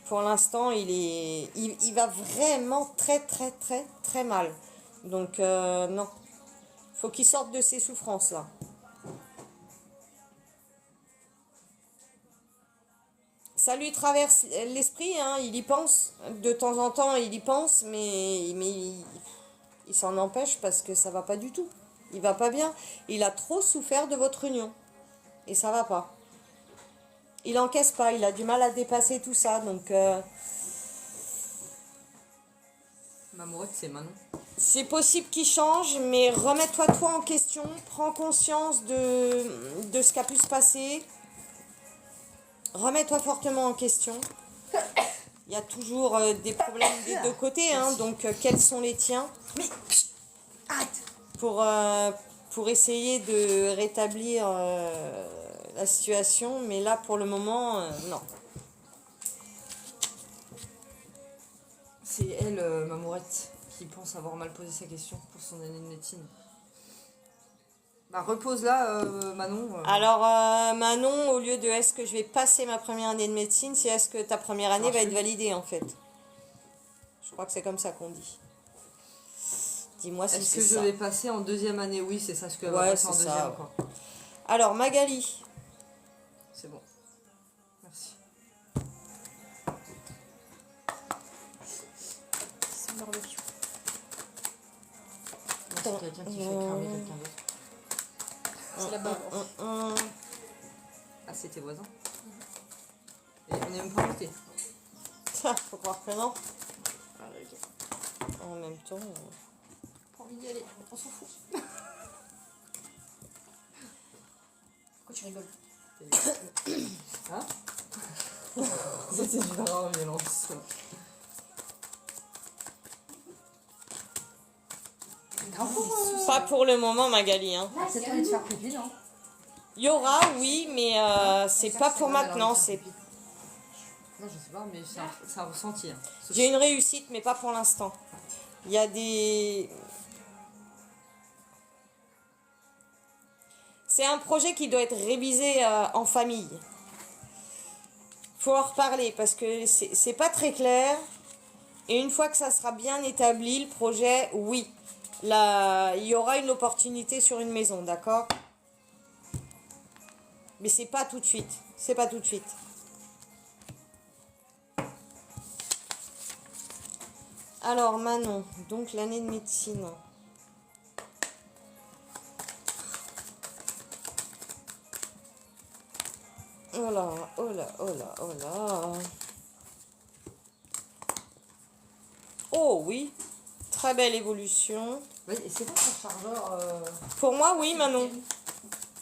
Pour l'instant, il va vraiment très, très, très, très mal. Donc, non. Faut qu'il sorte de ses souffrances, là. Ça lui traverse l'esprit, hein, il y pense. De temps en temps, il y pense, mais il s'en empêche parce que ça va pas du tout. Il va pas bien. Il a trop souffert de votre union. Et ça va pas. Il encaisse pas, il a du mal à dépasser tout ça. Donc, Mamourette, c'est Manon. c'est possible qu'il change, mais remets-toi en question. Prends conscience de ce qui a pu se passer. Remets-toi fortement en question. Il y a toujours des problèmes des deux côtés, hein, donc quels sont les tiens? Mais arrête. Pour essayer de rétablir la situation, mais là pour le moment, non. C'est elle, Mamourette, qui pense avoir mal posé sa question pour son année de médecine. Bah repose-la, Manon. Alors Manon, au lieu de est-ce que je vais passer ma première année de médecine, c'est est-ce que ta première année va être validée en fait. Je crois que c'est comme ça qu'on dit. Dis-moi si Est-ce c'est que je ça. vais passer en deuxième année? Oui, c'est ça, ce que va Ouais, passer en c'est deuxième. ça. Quoi. Alors Magali, C'est bon. Merci. C'est un barbecue. C'est quelqu'un qui fait cramer quelqu'un d'autre. C'est la barre. Ah, c'est tes voisins. Et on est même pas invité. ça, faut croire que non. Ah, ok. En même temps, Pas envie d'y aller, on s'en fout. Pourquoi tu rigoles? Hein? C'était une rare violence. pas pour le moment Magali. Hein. C'est toi de faire pipi, non? Il y aura, oui, mais c'est pas pour maintenant. C'est Non, je sais pas, mais c'est un ressenti. Hein. J'ai une réussite, mais pas pour l'instant. Il y a des... C'est un projet qui doit être révisé en famille. Faut en reparler parce que c'est pas très clair. Et une fois que ça sera bien établi, le projet, oui. Là, il y aura une opportunité sur une maison, d'accord? Mais c'est pas tout de suite. C'est pas tout de suite. Alors Manon, donc l'année de médecine. Oh là, oh là, oh là, oh là. Oh oui, très belle évolution. Et c'est quoi ton chargeur Pour moi, oui, Manon.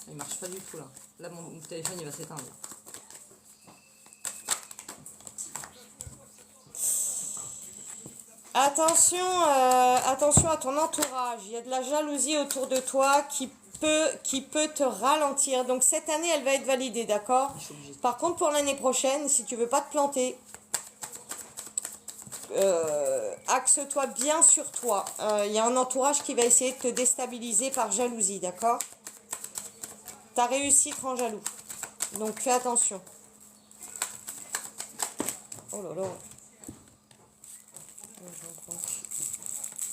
Il marche pas du tout là. Là, mon téléphone il va s'éteindre. Attention, attention à ton entourage. Il y a de la jalousie autour de toi qui peut te ralentir. Donc cette année, elle va être validée, d'accord? Par contre, pour l'année prochaine, si tu veux pas te planter, axe-toi bien sur toi. Il y a un entourage qui va essayer de te déstabiliser par jalousie, d'accord? Ta réussite rend jaloux. Donc fais attention. Oh là là.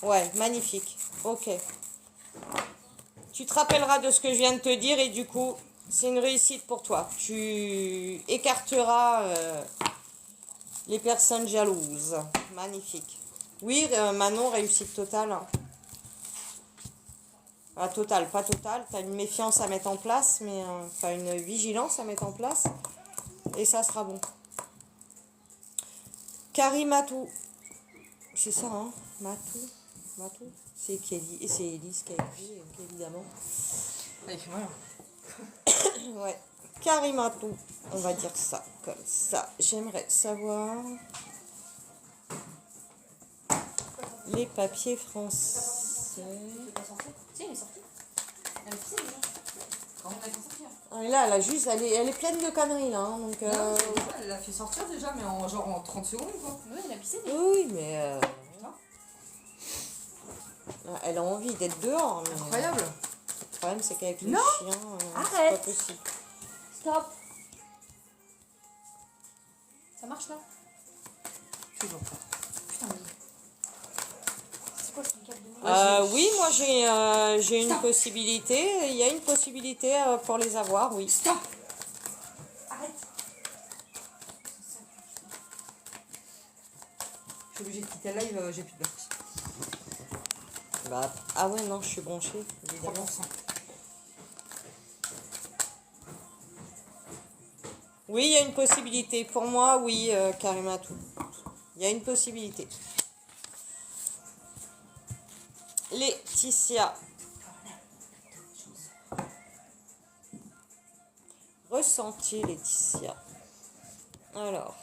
Ouais, magnifique. Ok. Tu te rappelleras de ce que je viens de te dire et du coup, c'est une réussite pour toi. Tu écarteras les personnes jalouses. Magnifique. Oui, Manon, réussite totale. Ah, totale, pas totale. Tu as une méfiance à mettre en place, mais enfin une vigilance à mettre en place. Et ça sera bon. Karimatou. C'est ça, hein? Matou. C'est Kelly. Et c'est Elise qui a écrit, évidemment. Avec moi. Ouais. Karimatou. On va dire ça, comme ça. J'aimerais savoir les papiers français. C'est pas sorti? Si, elle est sortie. Elle est sortie déjà. Quand on a fait sortir. Ah, et là, elle est pleine de conneries, là. Hein, donc, Non, elle l'a fait sortir déjà, mais genre en 30 secondes quoi. Oui, elle a pissé déjà. oui, mais elle a envie d'être dehors. Mais, Incroyable. le problème, c'est qu'avec le Non. chien, c'est Arrête. pas possible. Stop. Ça marche là? Toujours pas. Putain, mais. C'est quoi ce câble de merde? Oui, moi j'ai une possibilité. Il y a une possibilité pour les avoir, oui. Stop. Arrête. Je suis obligée de quitter le live, j'ai plus de batterie. Bah, ah ouais, non, je suis branchée, évidemment. 3%. Oui, il y a une possibilité. Pour moi, oui, Karimatou. Il y a une possibilité. Laetitia. Ressenti, Laetitia. Alors.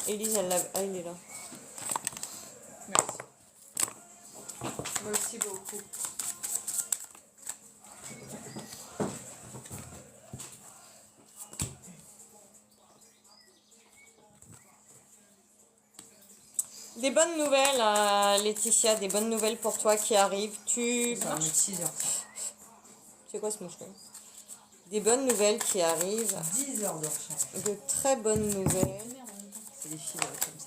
Élise, elle est là. Merci. Merci beaucoup. Des bonnes nouvelles, Laetitia, des bonnes nouvelles pour toi qui arrivent. Ça va mettre 6 heures. C'est quoi ce moucheron? Des bonnes nouvelles qui arrivent. 10 heures de recherche. De très bonnes nouvelles. C'est des filles comme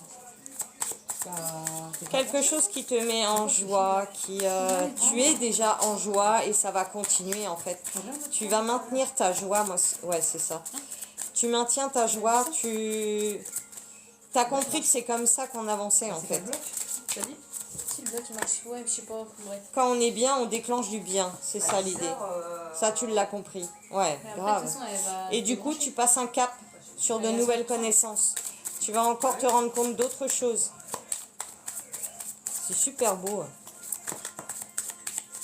ça. Quelque chose qui te met en joie, tu es déjà en joie et ça va continuer en fait. Tu vas maintenir ta joie, ouais c'est ça. Tu maintiens ta joie, tu as compris que c'est comme ça qu'on avançait en fait. T'as dit? Si le bloc il marche, ouais, je sais pas, bref. Quand on est bien, on déclenche du bien, c'est ça l'idée. Ça tu l'as compris, ouais, Mais après, de grave. toute façon, elle va Et du coup débrancher. tu passes un cap sur de nouvelles connaissances. Tu vas encore te rendre compte d'autres choses. C'est super beau.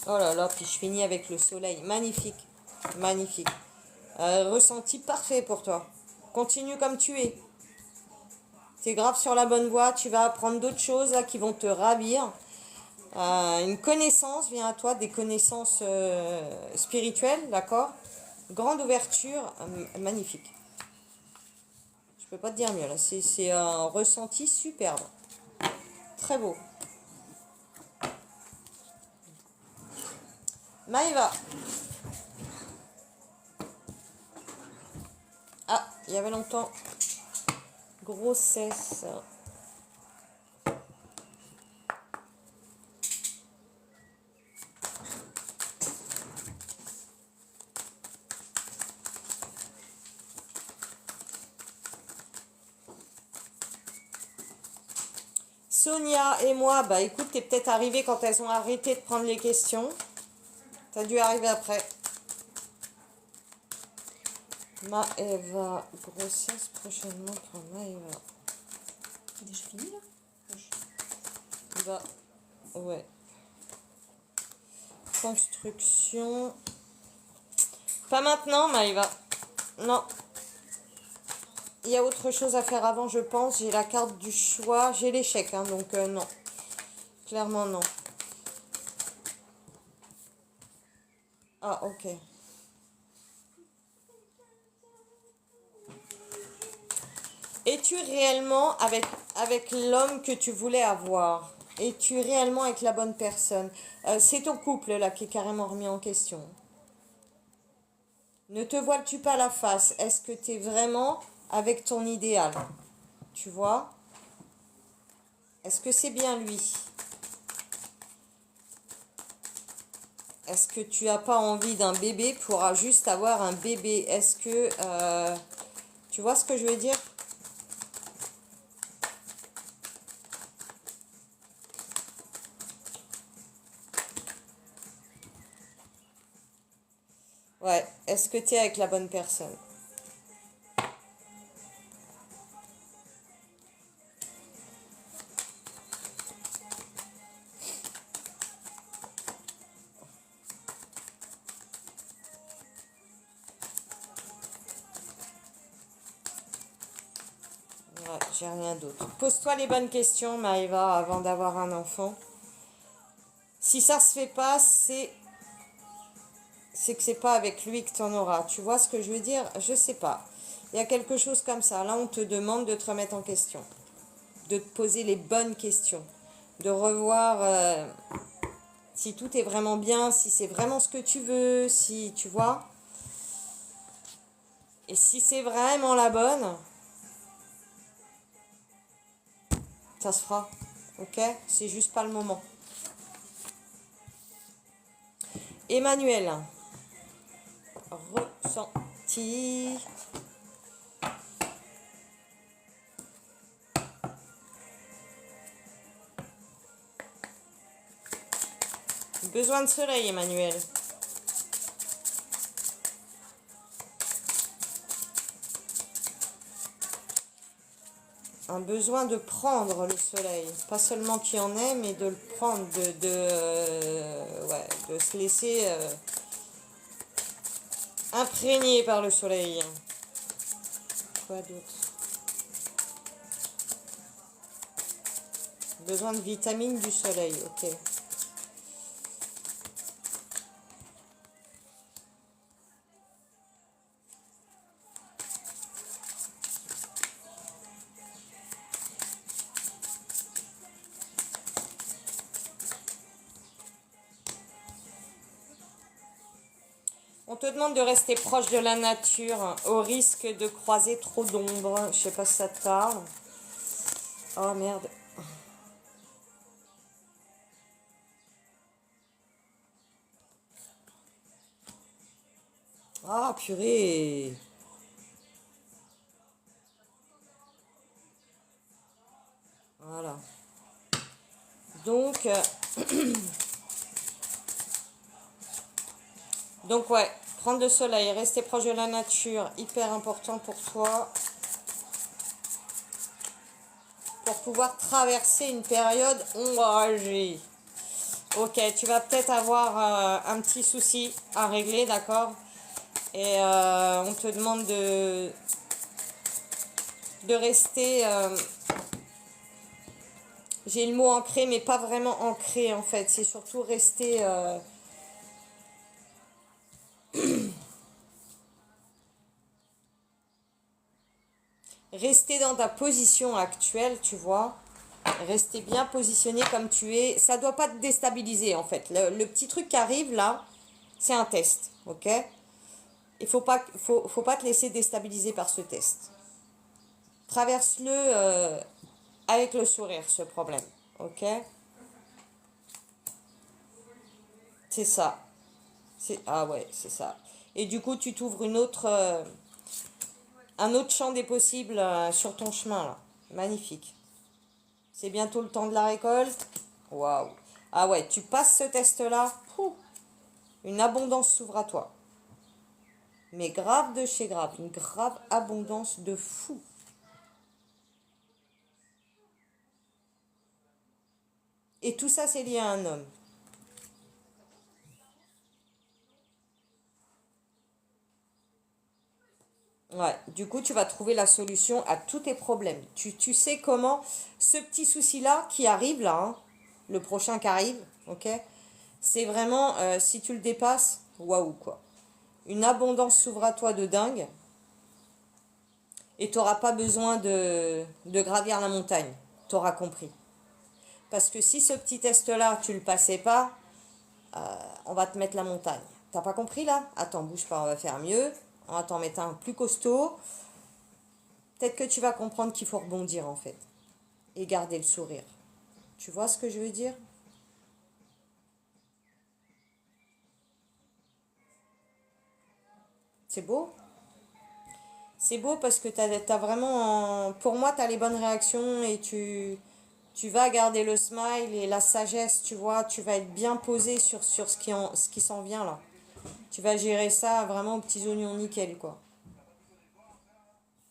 Oh là là, puis je finis avec le soleil. Magnifique. Magnifique. Ressenti parfait pour toi. Continue comme tu es. Tu es grave sur la bonne voie. Tu vas apprendre d'autres choses là, qui vont te ravir. Une connaissance vient à toi, des connaissances spirituelles, d'accord? Grande ouverture, magnifique. Je peux pas te dire mieux là. C'est un ressenti superbe. Très beau. Maëva. Ah, il y avait longtemps. Grossesse. Sonia et moi, bah écoute, t'es peut-être arrivé quand elles ont arrêté de prendre les questions. T'as dû arriver après. Maëva, grossesse prochainement pour Maëva. C'est déjà fini là? Bah, ouais. Construction. Pas maintenant, Maëva. Non. Il y a autre chose à faire avant, je pense. J'ai la carte du choix. J'ai l'échec, hein, donc non. Clairement, non. Ah, ok. Es-tu réellement avec l'homme que tu voulais avoir? Es-tu réellement avec la bonne personne? C'est ton couple là qui est carrément remis en question. Ne te voiles-tu pas la face? Est-ce que tu es vraiment avec ton idéal? Tu vois? Est-ce que c'est bien lui? Est-ce que tu n'as pas envie d'un bébé pour juste avoir un bébé? Est-ce que... tu vois ce que je veux dire? Ouais, est-ce que tu es avec la bonne personne? Ouais, j'ai rien d'autre. Pose-toi les bonnes questions, Maëva, avant d'avoir un enfant. Si ça se fait pas, c'est que c'est pas avec lui que tu en auras. Tu vois ce que je veux dire? Je sais pas. Il y a quelque chose comme ça. Là, on te demande de te remettre en question. De te poser les bonnes questions. De revoir si tout est vraiment bien, si c'est vraiment ce que tu veux, si tu vois. Et si c'est vraiment la bonne, ça se fera. Ok? C'est juste pas le moment. Emmanuel. Ressenti. Besoin de soleil, Emmanuel. Un besoin de prendre le soleil. Pas seulement qu'il y en ait, mais de le prendre, ouais, de se laisser imprégner par le soleil. Quoi d'autre? Besoin de vitamines du soleil, ok. On te demande de rester proche de la nature au risque de croiser trop d'ombre. Je sais pas si ça te parle. Oh merde. Ah purée. Voilà. Donc, donc ouais, prendre le soleil, rester proche de la nature, hyper important pour toi. Pour pouvoir traverser une période ombragée. Ok, tu vas peut-être avoir un petit souci à régler, d'accord? Et on te demande de rester... j'ai le mot ancré, mais pas vraiment ancré en fait. C'est surtout rester... rester dans ta position actuelle, tu vois. Rester bien positionné comme tu es. Ça ne doit pas te déstabiliser en fait. Le petit truc qui arrive là, c'est un test, ok? Il faut pas te laisser déstabiliser par ce test. Traverse-le avec le sourire, ce problème, ok? C'est ça. Ah ouais, c'est ça. Et du coup, tu t'ouvres un autre champ des possibles sur ton chemin là. Magnifique. C'est bientôt le temps de la récolte. Waouh. Ah ouais, tu passes ce test-là, une abondance s'ouvre à toi. Mais grave de chez grave, une grave abondance de fou. Et tout ça, c'est lié à un homme. Ouais, du coup, tu vas trouver la solution à tous tes problèmes. Tu sais comment ce petit souci-là qui arrive là, hein, le prochain qui arrive, ok? C'est vraiment, si tu le dépasses, waouh quoi. Une abondance s'ouvre à toi de dingue et tu n'auras pas besoin de gravir la montagne. Tu auras compris. Parce que si ce petit test-là, tu le passais pas, on va te mettre la montagne. T'as pas compris là? Attends, bouge pas, on va faire mieux. On va t'en mettre un plus costaud. Peut-être que tu vas comprendre qu'il faut rebondir en fait. Et garder le sourire. Tu vois ce que je veux dire? C'est beau? C'est beau parce que t'as vraiment... Pour moi, tu as les bonnes réactions et tu vas garder le smile et la sagesse, tu vois. Tu vas être bien posé sur ce qui s'en vient là. Tu vas gérer ça vraiment aux petits oignons nickel, quoi.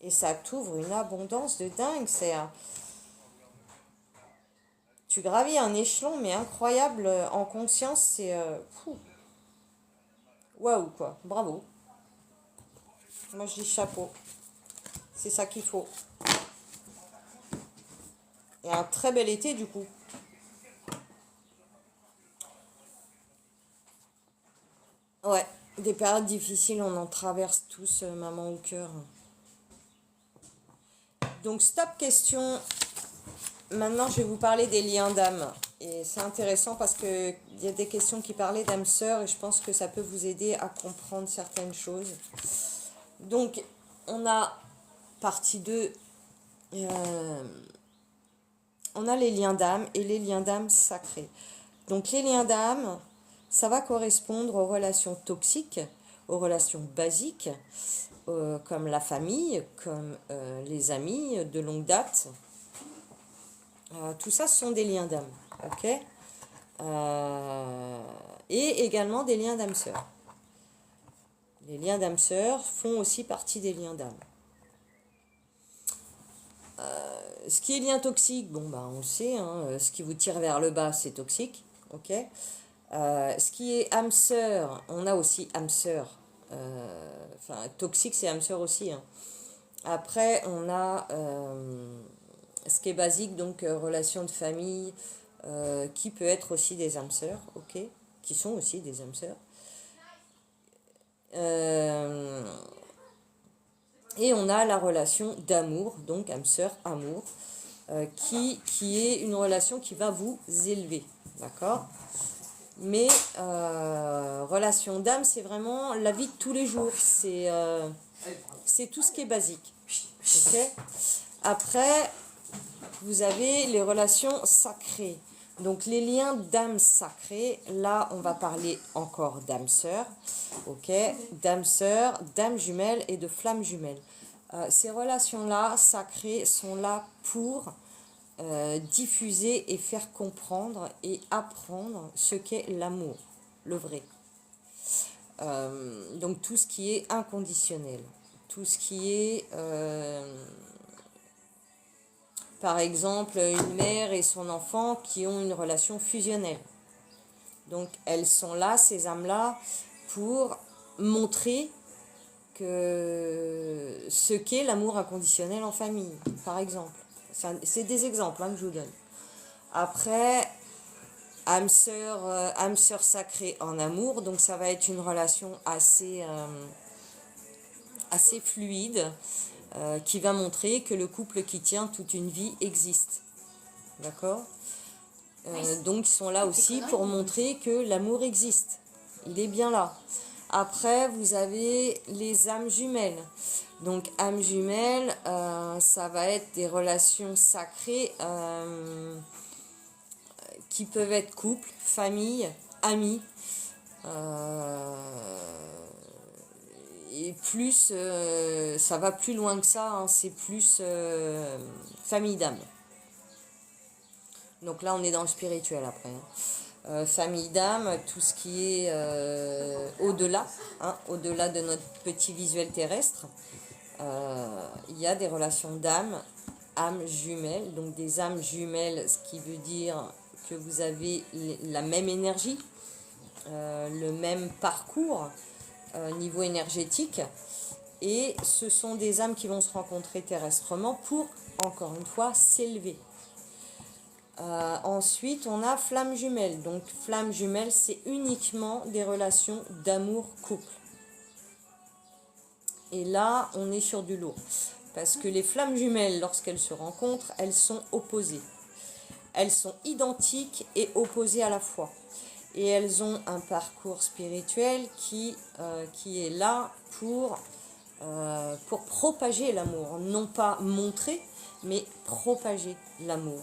Et ça t'ouvre une abondance de dingue. Tu gravis un échelon, mais incroyable en conscience. C'est... Waouh, quoi. Bravo. Moi, je dis chapeau. C'est ça qu'il faut. Et un très bel été, du coup. Ouais, des périodes difficiles, on en traverse tous, maman au cœur. Donc, stop question. Maintenant, je vais vous parler des liens d'âme. Et c'est intéressant parce qu'il y a des questions qui parlaient d'âme sœur et je pense que ça peut vous aider à comprendre certaines choses. Donc, on a partie 2. On a les liens d'âme et les liens d'âme sacrés. Donc, les liens d'âme, ça va correspondre aux relations toxiques, aux relations basiques, comme la famille, comme les amis de longue date. Tout ça, ce sont des liens d'âme. Ok, et également des liens d'âme sœur. Les liens d'âme sœur font aussi partie des liens d'âme. Ce qui est lien toxique, bon, bah, on le sait, hein, ce qui vous tire vers le bas, c'est toxique. Ok. Ce qui est âme sœur, on a aussi âme sœur. Enfin, toxique, c'est âme sœur aussi. Hein. Après, on a ce qui est basique, donc relation de famille, qui peut être aussi des âmes sœurs, ok, qui sont aussi des âmes sœurs. Et on a la relation d'amour, donc âme sœur, amour, qui est une relation qui va vous élever, d'accord? Mais relation d'âme, c'est vraiment la vie de tous les jours, c'est tout ce qui est basique, ok? Après, vous avez les relations sacrées. Donc les liens d'âme sacrée, là on va parler encore d'âme sœur, ok, d'âme sœur, d'âme jumelle et de flamme jumelle. Ces relations-là sacrées sont là pour diffuser et faire comprendre et apprendre ce qu'est l'amour, le vrai. Donc tout ce qui est inconditionnel, tout ce qui est... par exemple, une mère et son enfant qui ont une relation fusionnelle. Donc, elles sont là, ces âmes-là, pour montrer que ce qu'est l'amour inconditionnel en famille, par exemple. C'est des exemples que je vous donne. Après, âme sœur sacrée en amour, donc ça va être une relation assez fluide, qui va montrer que le couple qui tient toute une vie existe. D'accord? Donc ils sont là aussi pour montrer que l'amour existe. Il est bien là. Après, vous avez les âmes jumelles. Donc âmes jumelles, ça va être des relations sacrées qui peuvent être couple, famille, amis. Et plus, ça va plus loin que ça, hein, c'est plus famille d'âme. Donc là, on est dans le spirituel après. Famille d'âme, tout ce qui est au-delà, au-delà de notre petit visuel terrestre. Il y a des relations d'âme, âmes jumelles, donc des âmes jumelles, ce qui veut dire que vous avez la même énergie, le même parcours niveau énergétique, et ce sont des âmes qui vont se rencontrer terrestrement pour, encore une fois, s'élever. Ensuite, on a flamme jumelle. Donc, flamme jumelle, c'est uniquement des relations d'amour-couple. Et là, on est sur du lourd. Parce que les flammes jumelles, lorsqu'elles se rencontrent, elles sont opposées. Elles sont identiques et opposées à la fois. Et elles ont un parcours spirituel qui est là pour propager l'amour. Non pas montrer, mais propager l'amour.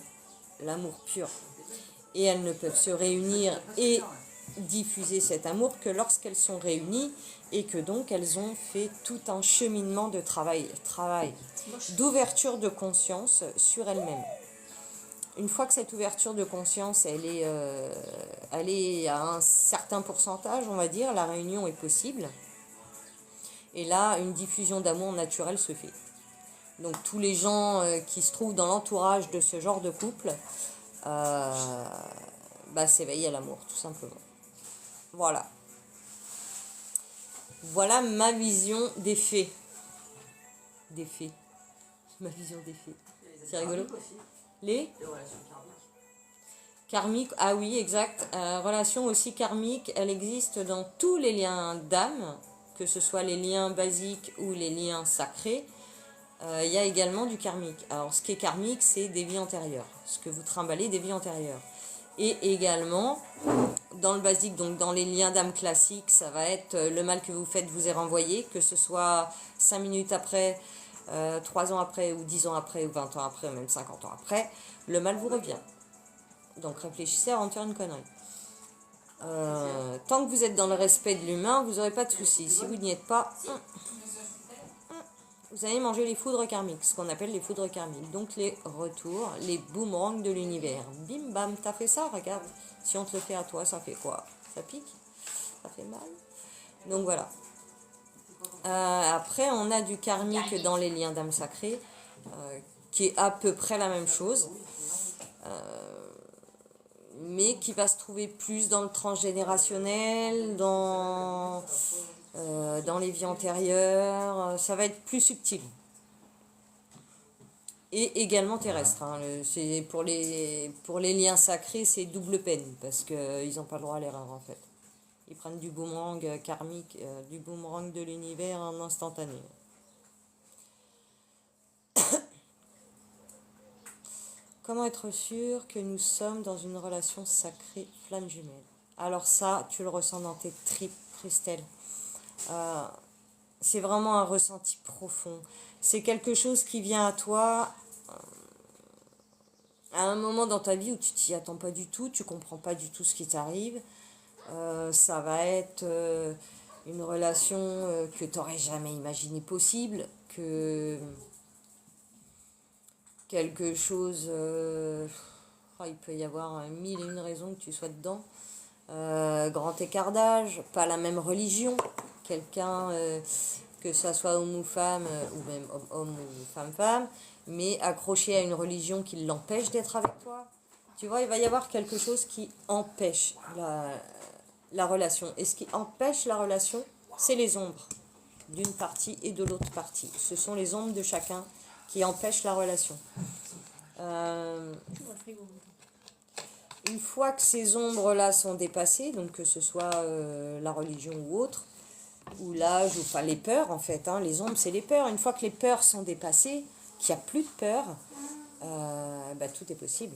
L'amour pur. Et elles ne peuvent se réunir et diffuser cet amour que lorsqu'elles sont réunies et que donc elles ont fait tout un cheminement de travail d'ouverture de conscience sur elles-mêmes. Une fois que cette ouverture de conscience elle est à un certain pourcentage, on va dire, la réunion est possible. Et là, une diffusion d'amour naturel se fait. Donc tous les gens qui se trouvent dans l'entourage de ce genre de couple s'éveillent à l'amour, tout simplement. Voilà. Voilà ma vision des faits. Des faits. Ma vision des faits. C'est rigolo. Les relations karmiques. Ah oui, exact. Relation aussi karmique, elle existe dans tous les liens d'âme, que ce soit les liens basiques ou les liens sacrés. Il y a également du karmique. Alors, ce qui est karmique, c'est des vies antérieures. Ce que vous trimballez, des vies antérieures. Et également, dans le basique, donc dans les liens d'âme classiques, ça va être le mal que vous faites vous est renvoyé, que ce soit 5 minutes après, 3 ans après, ou 10 ans après, ou 20 ans après, ou même 50 ans après, le mal vous revient. Donc réfléchissez avant de faire une connerie. Tant que vous êtes dans le respect de l'humain, vous n'aurez pas de soucis. Si vous n'y êtes pas, vous allez manger les foudres karmiques, ce qu'on appelle les foudres karmiques. Donc les retours, les boomerangs de l'univers. Bim bam, t'as fait ça, regarde. Si on te le fait à toi, ça fait quoi? Ça pique? Ça fait mal? Donc voilà. Après, on a du karmique dans les liens d'âme sacrée, qui est à peu près la même chose. Mais qui va se trouver plus dans le transgénérationnel, dans les vies antérieures, ça va être plus subtil. Et également terrestre. C'est pour les liens sacrés, c'est double peine, parce qu'ils n'ont pas le droit à l'erreur en fait. Ils prennent du boomerang karmique, du boomerang de l'univers en instantané. Comment être sûr que nous sommes dans une relation sacrée flamme jumelle? Alors ça, tu le ressens dans tes tripes, Christelle. C'est vraiment un ressenti profond. C'est quelque chose qui vient à toi à un moment dans ta vie où tu t'y attends pas du tout, tu comprends pas du tout ce qui t'arrive. Ça va être une relation que tu n'aurais jamais imaginé possible, que quelque chose... il peut y avoir 1001 raisons que tu sois dedans. Grand écart d'âge, pas la même religion. Quelqu'un, que ça soit homme ou femme, ou même homme ou femme, mais accroché à une religion qui l'empêche d'être avec toi. Tu vois, il va y avoir quelque chose qui empêche la relation. Et ce qui empêche la relation, c'est les ombres d'une partie et de l'autre partie. Ce sont les ombres de chacun qui empêchent la relation. Une fois que ces ombres-là sont dépassées, donc que ce soit la religion ou autre, ou l'âge, ou enfin les peurs en fait, les ombres c'est les peurs. Une fois que les peurs sont dépassées, qu'il n'y a plus de peur, tout est possible.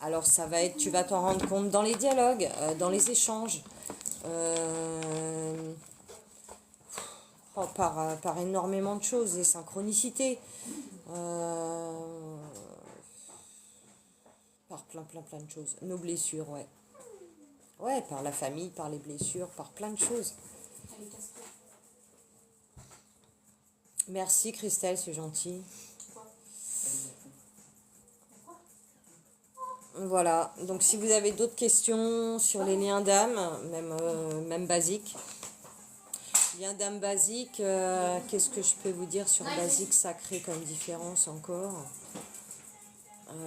Alors ça va être, tu vas t'en rendre compte dans les dialogues, dans les échanges, par énormément de choses, des synchronicités, par plein de choses. Nos blessures, ouais. Ouais, par la famille, par les blessures, par plein de choses. Merci Christelle, c'est gentil. Voilà, donc si vous avez d'autres questions sur les liens d'âme, même basiques, liens d'âme basique, qu'est-ce que je peux vous dire sur basique sacré comme différence encore?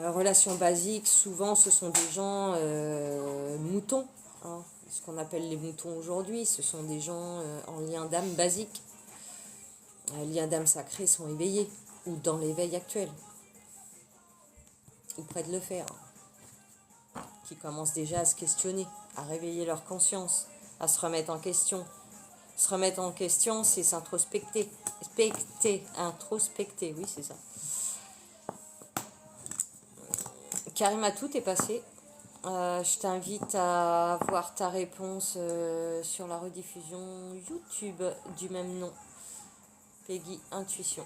Relations basiques, souvent ce sont des gens moutons, hein, ce qu'on appelle les moutons aujourd'hui, ce sont des gens en lien d'âme basique. Les liens d'âme sacrés sont éveillés, ou dans l'éveil actuel, ou près de le faire, qui commencent déjà à se questionner, à réveiller leur conscience, à se remettre en question. Se remettre en question, c'est s'introspecter. Introspecter, oui, c'est ça. Karima, tout est passé. Je t'invite à voir ta réponse sur la rediffusion YouTube du même nom. Peggy Intuition.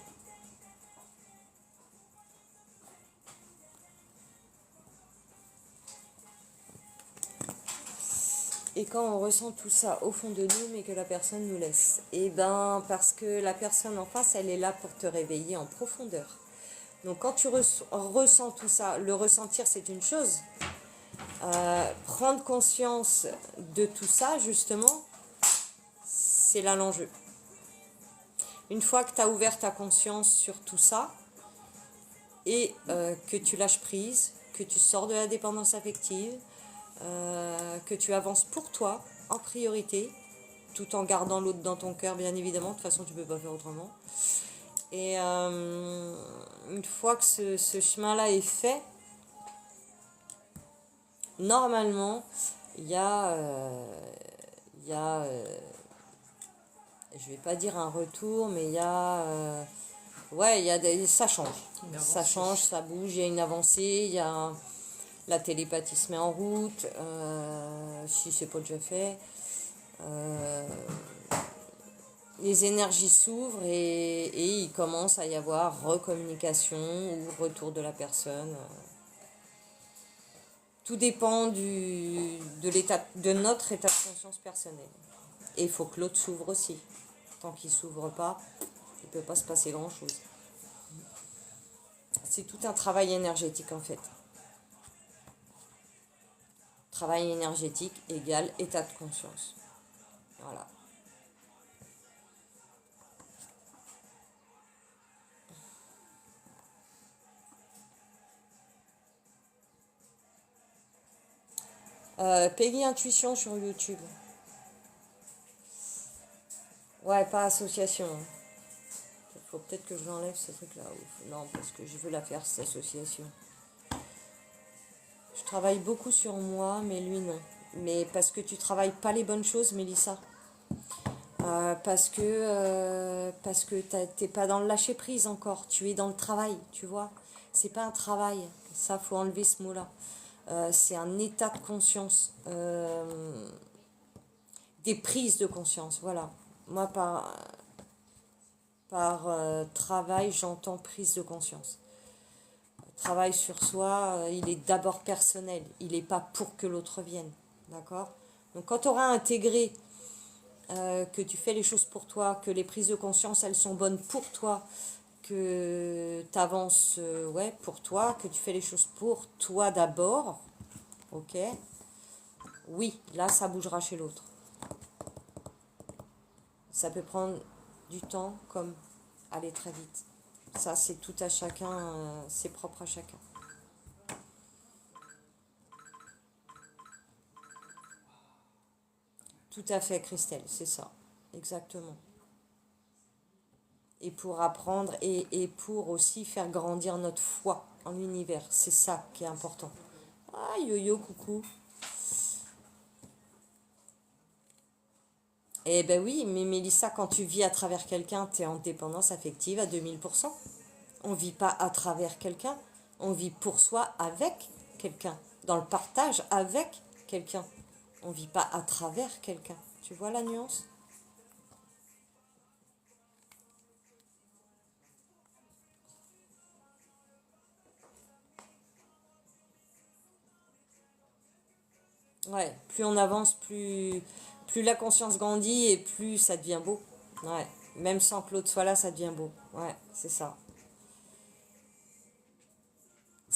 Et quand on ressent tout ça au fond de nous, mais que la personne nous laisse, eh ben parce que la personne en face, elle est là pour te réveiller en profondeur. Donc quand tu ressens tout ça, le ressentir c'est une chose. Prendre conscience de tout ça, justement, c'est là l'enjeu. Une fois que tu as ouvert ta conscience sur tout ça, et que tu lâches prise, que tu sors de la dépendance affective, que tu avances pour toi en priorité, tout en gardant l'autre dans ton cœur, bien évidemment, de toute façon tu ne peux pas faire autrement. Et une fois que ce chemin-là est fait, normalement, il y a je vais pas dire un retour, mais il y a ça change. Ça change, ça bouge, il y a une avancée, il y a la télépathie se met en route, si c'est pas déjà fait. Les énergies s'ouvrent et il commence à y avoir recommunication ou retour de la personne. Tout dépend de notre état de conscience personnel. Et il faut que l'autre s'ouvre aussi. Tant qu'il ne s'ouvre pas, il ne peut pas se passer grand-chose. C'est tout un travail énergétique en fait. Travail énergétique égale état de conscience. Voilà. Peggy Intuition sur YouTube. Ouais, pas association. Il faut peut-être que je l'enlève ce truc-là. Non, parce que je veux la faire, cette association. Je travaille beaucoup sur moi, mais lui non. Mais parce que tu travailles pas les bonnes choses, Mélissa. Parce que t'es pas dans le lâcher prise encore. Tu es dans le travail, tu vois. C'est pas un travail. Ça, faut enlever ce mot-là. C'est un état de conscience. Des prises de conscience, voilà. Moi, par travail, j'entends prise de conscience. Travail sur soi, il est d'abord personnel. Il n'est pas pour que l'autre vienne. D'accord ? Donc quand tu auras intégré que tu fais les choses pour toi, que les prises de conscience, elles sont bonnes pour toi, que tu avances pour toi, que tu fais les choses pour toi d'abord, ok ? Oui, là, ça bougera chez l'autre. Ça peut prendre du temps comme aller très vite. Ça, c'est tout à chacun, c'est propre à chacun. Tout à fait, Christelle, c'est ça. Exactement. Et pour apprendre et pour aussi faire grandir notre foi en l'univers. C'est ça qui est important. Ah, yo-yo, coucou. Eh ben oui, mais Mélissa, quand tu vis à travers quelqu'un, tu es en dépendance affective à 2000%. On ne vit pas à travers quelqu'un, on vit pour soi avec quelqu'un, dans le partage avec quelqu'un. On ne vit pas à travers quelqu'un. Tu vois la nuance ? Ouais, plus on avance, plus la conscience grandit et plus ça devient beau. Ouais, même sans que l'autre soit là, ça devient beau. Ouais, c'est ça.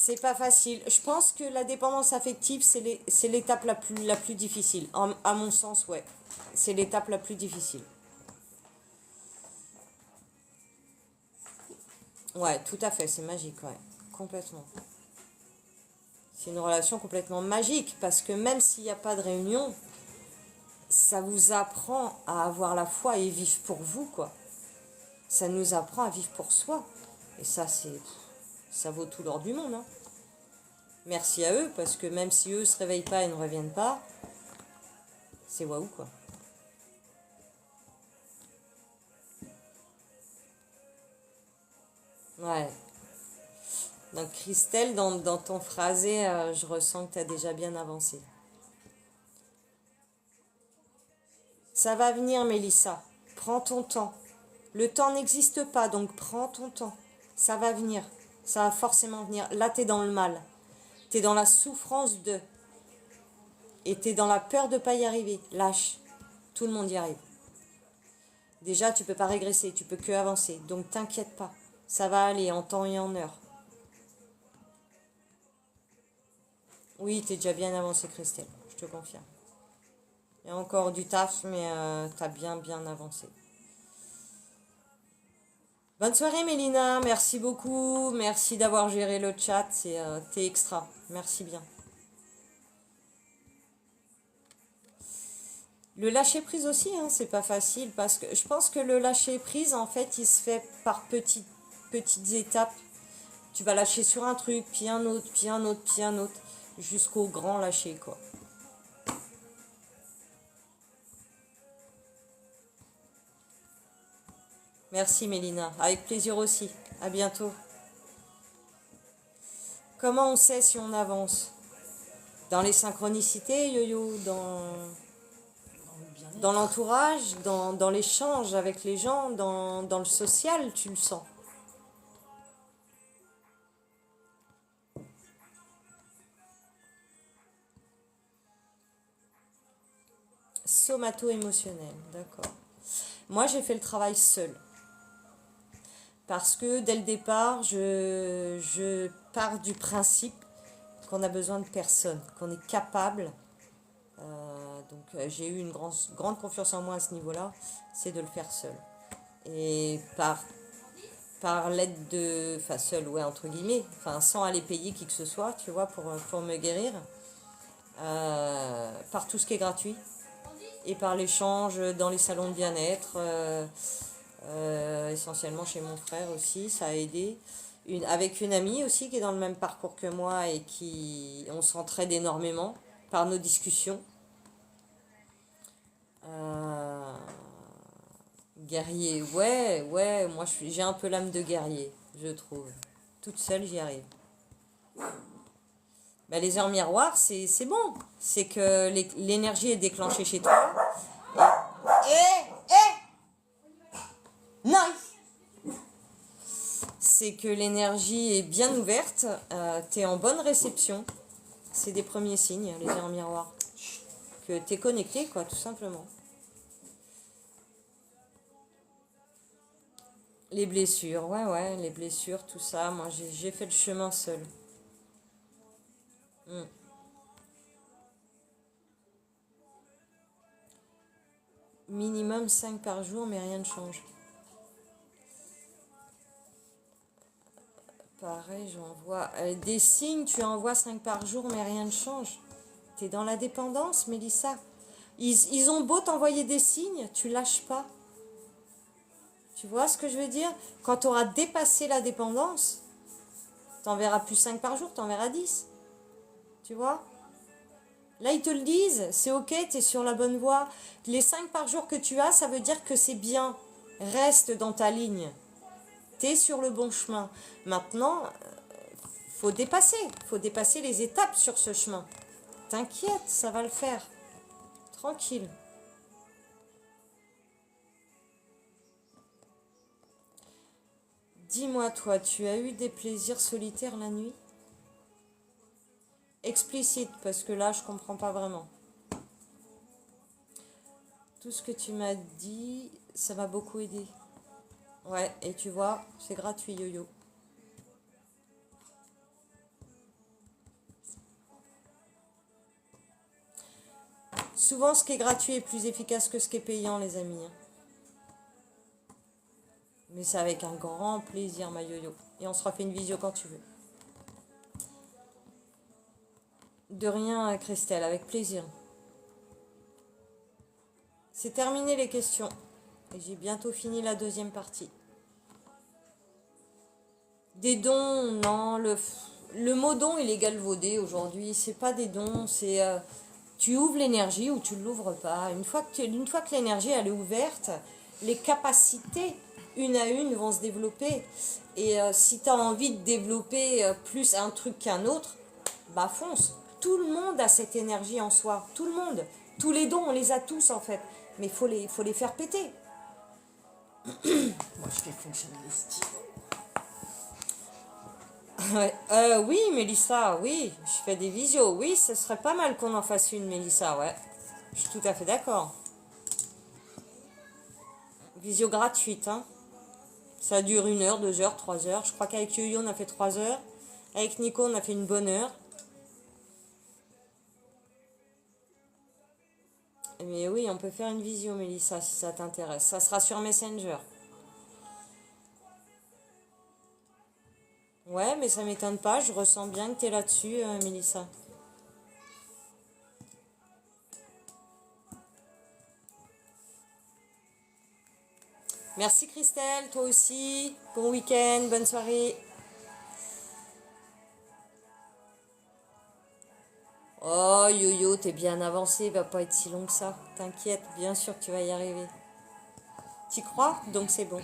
C'est pas facile. Je pense que la dépendance affective, c'est l'étape la plus difficile. À mon sens, ouais. C'est l'étape la plus difficile. Ouais, tout à fait, c'est magique, ouais. Complètement. C'est une relation complètement magique parce que même s'il n'y a pas de réunion, ça vous apprend à avoir la foi et vivre pour vous, quoi. Ça nous apprend à vivre pour soi. Et ça vaut tout l'or du monde, hein. Merci à eux, parce que même si eux se réveillent pas et ne reviennent pas, c'est waouh, quoi. Ouais. Donc Christelle, dans ton phrasé, je ressens que tu as déjà bien avancé. Ça va venir, Mélissa. Prends ton temps. Le temps n'existe pas, donc prends ton temps. Ça va venir. Ça va forcément venir. Là, tu es dans le mal. Tu es dans la souffrance de. Et tu es dans la peur de ne pas y arriver. Lâche. Tout le monde y arrive. Déjà, tu peux pas régresser, tu peux que avancer. Donc, t'inquiète pas. Ça va aller en temps et en heure. Oui, tu es déjà bien avancé, Christelle. Je te confirme. Il y a encore du taf, mais tu as bien avancé. Bonne soirée, Mélina. Merci beaucoup. Merci d'avoir géré le chat. T'es extra. Merci bien. Le lâcher prise aussi, hein, c'est pas facile parce que je pense que le lâcher prise, en fait, il se fait par petites étapes. Tu vas lâcher sur un truc, puis un autre, puis un autre, puis un autre, jusqu'au grand lâcher, quoi. Merci, Mélina. Avec plaisir aussi. À bientôt. Comment on sait si on avance? Dans les synchronicités, yo-yo, dans l'entourage, dans l'échange avec les gens, dans le social, tu le sens. Somato-émotionnel, d'accord. Moi, j'ai fait le travail seul. Parce que dès le départ, je pars du principe qu'on a besoin de personne, qu'on est capable. Donc j'ai eu une grande confiance en moi à ce niveau-là, c'est de le faire seul. Et par l'aide de... Enfin seul, ouais, entre guillemets, enfin sans aller payer qui que ce soit, tu vois, pour me guérir. Par tout ce qui est gratuit. Et par l'échange dans les salons de bien-être. Essentiellement chez mon frère aussi, ça a aidé. Avec une amie aussi qui est dans le même parcours que moi et on s'entraide énormément par nos discussions. Guerrier, ouais, moi j'ai un peu l'âme de guerrier, je trouve. Toute seule, j'y arrive. Ben, les heures miroirs, c'est bon. C'est que l'énergie est déclenchée chez toi. Nice. C'est que l'énergie est bien ouverte, tu es en bonne réception. C'est des premiers signes, les heures miroirs. Que tu es connecté, quoi, tout simplement. Les blessures, ouais, les blessures, tout ça. Moi, j'ai fait le chemin seul. Minimum 5 par jour, mais rien ne change. Pareil, j'envoie des signes, tu envoies 5 par jour, mais rien ne change. T'es dans la dépendance, Mélissa. Ils ont beau t'envoyer des signes, tu lâches pas. Tu vois ce que je veux dire? Quand tu auras dépassé la dépendance, t'enverras plus 5 par jour, t'enverras 10. Tu vois? Là, ils te le disent, c'est ok, tu es sur la bonne voie. Les 5 par jour que tu as, ça veut dire que c'est bien. Reste dans ta ligne. Tu es sur le bon chemin. Maintenant, faut dépasser les étapes sur ce chemin. T'inquiète, ça va le faire. Tranquille. Dis-moi, toi, tu as eu des plaisirs solitaires la nuit? Explicite, parce que là, je comprends pas vraiment. Tout ce que tu m'as dit, ça m'a beaucoup aidé. Ouais, et tu vois, c'est gratuit, yo-yo. Souvent, ce qui est gratuit est plus efficace que ce qui est payant, les amis. Hein. Mais c'est avec un grand plaisir, ma yo-yo. Et on se refait une visio quand tu veux. De rien, Christelle, avec plaisir. C'est terminé les questions. Et j'ai bientôt fini la deuxième partie. Des dons, non. Le mot don, il est galvaudé aujourd'hui. C'est pas des dons, c'est... tu ouvres l'énergie ou tu ne l'ouvres pas. Une fois que l'énergie elle est ouverte, les capacités, une à une, vont se développer. Et si tu as envie de développer plus un truc qu'un autre, bah fonce. Tout le monde a cette énergie en soi. Tout le monde. Tous les dons, on les a tous en fait. Mais il faut les faire péter. Moi, je fais fonctionner les styles. Ouais. Oui, Mélissa, oui. Je fais des visios. Oui, ce serait pas mal qu'on en fasse une, Mélissa, ouais. Je suis tout à fait d'accord. Visio gratuite, hein. Ça dure 1 heure, 2 heures, 3 heures. Je crois qu'avec Yo-Yo, on a fait 3 heures. Avec Nico, on a fait une bonne heure. Mais oui, on peut faire une visio, Mélissa, si ça t'intéresse. Ça sera sur Messenger. Ouais, mais ça m'étonne pas. Je ressens bien que tu es là-dessus, Mélissa. Merci Christelle, toi aussi. Bon week-end, bonne soirée. Oh Yo-Yo, t'es bien avancé, il va pas être si long que ça. T'inquiète, bien sûr que tu vas y arriver. T'y crois? Donc c'est bon.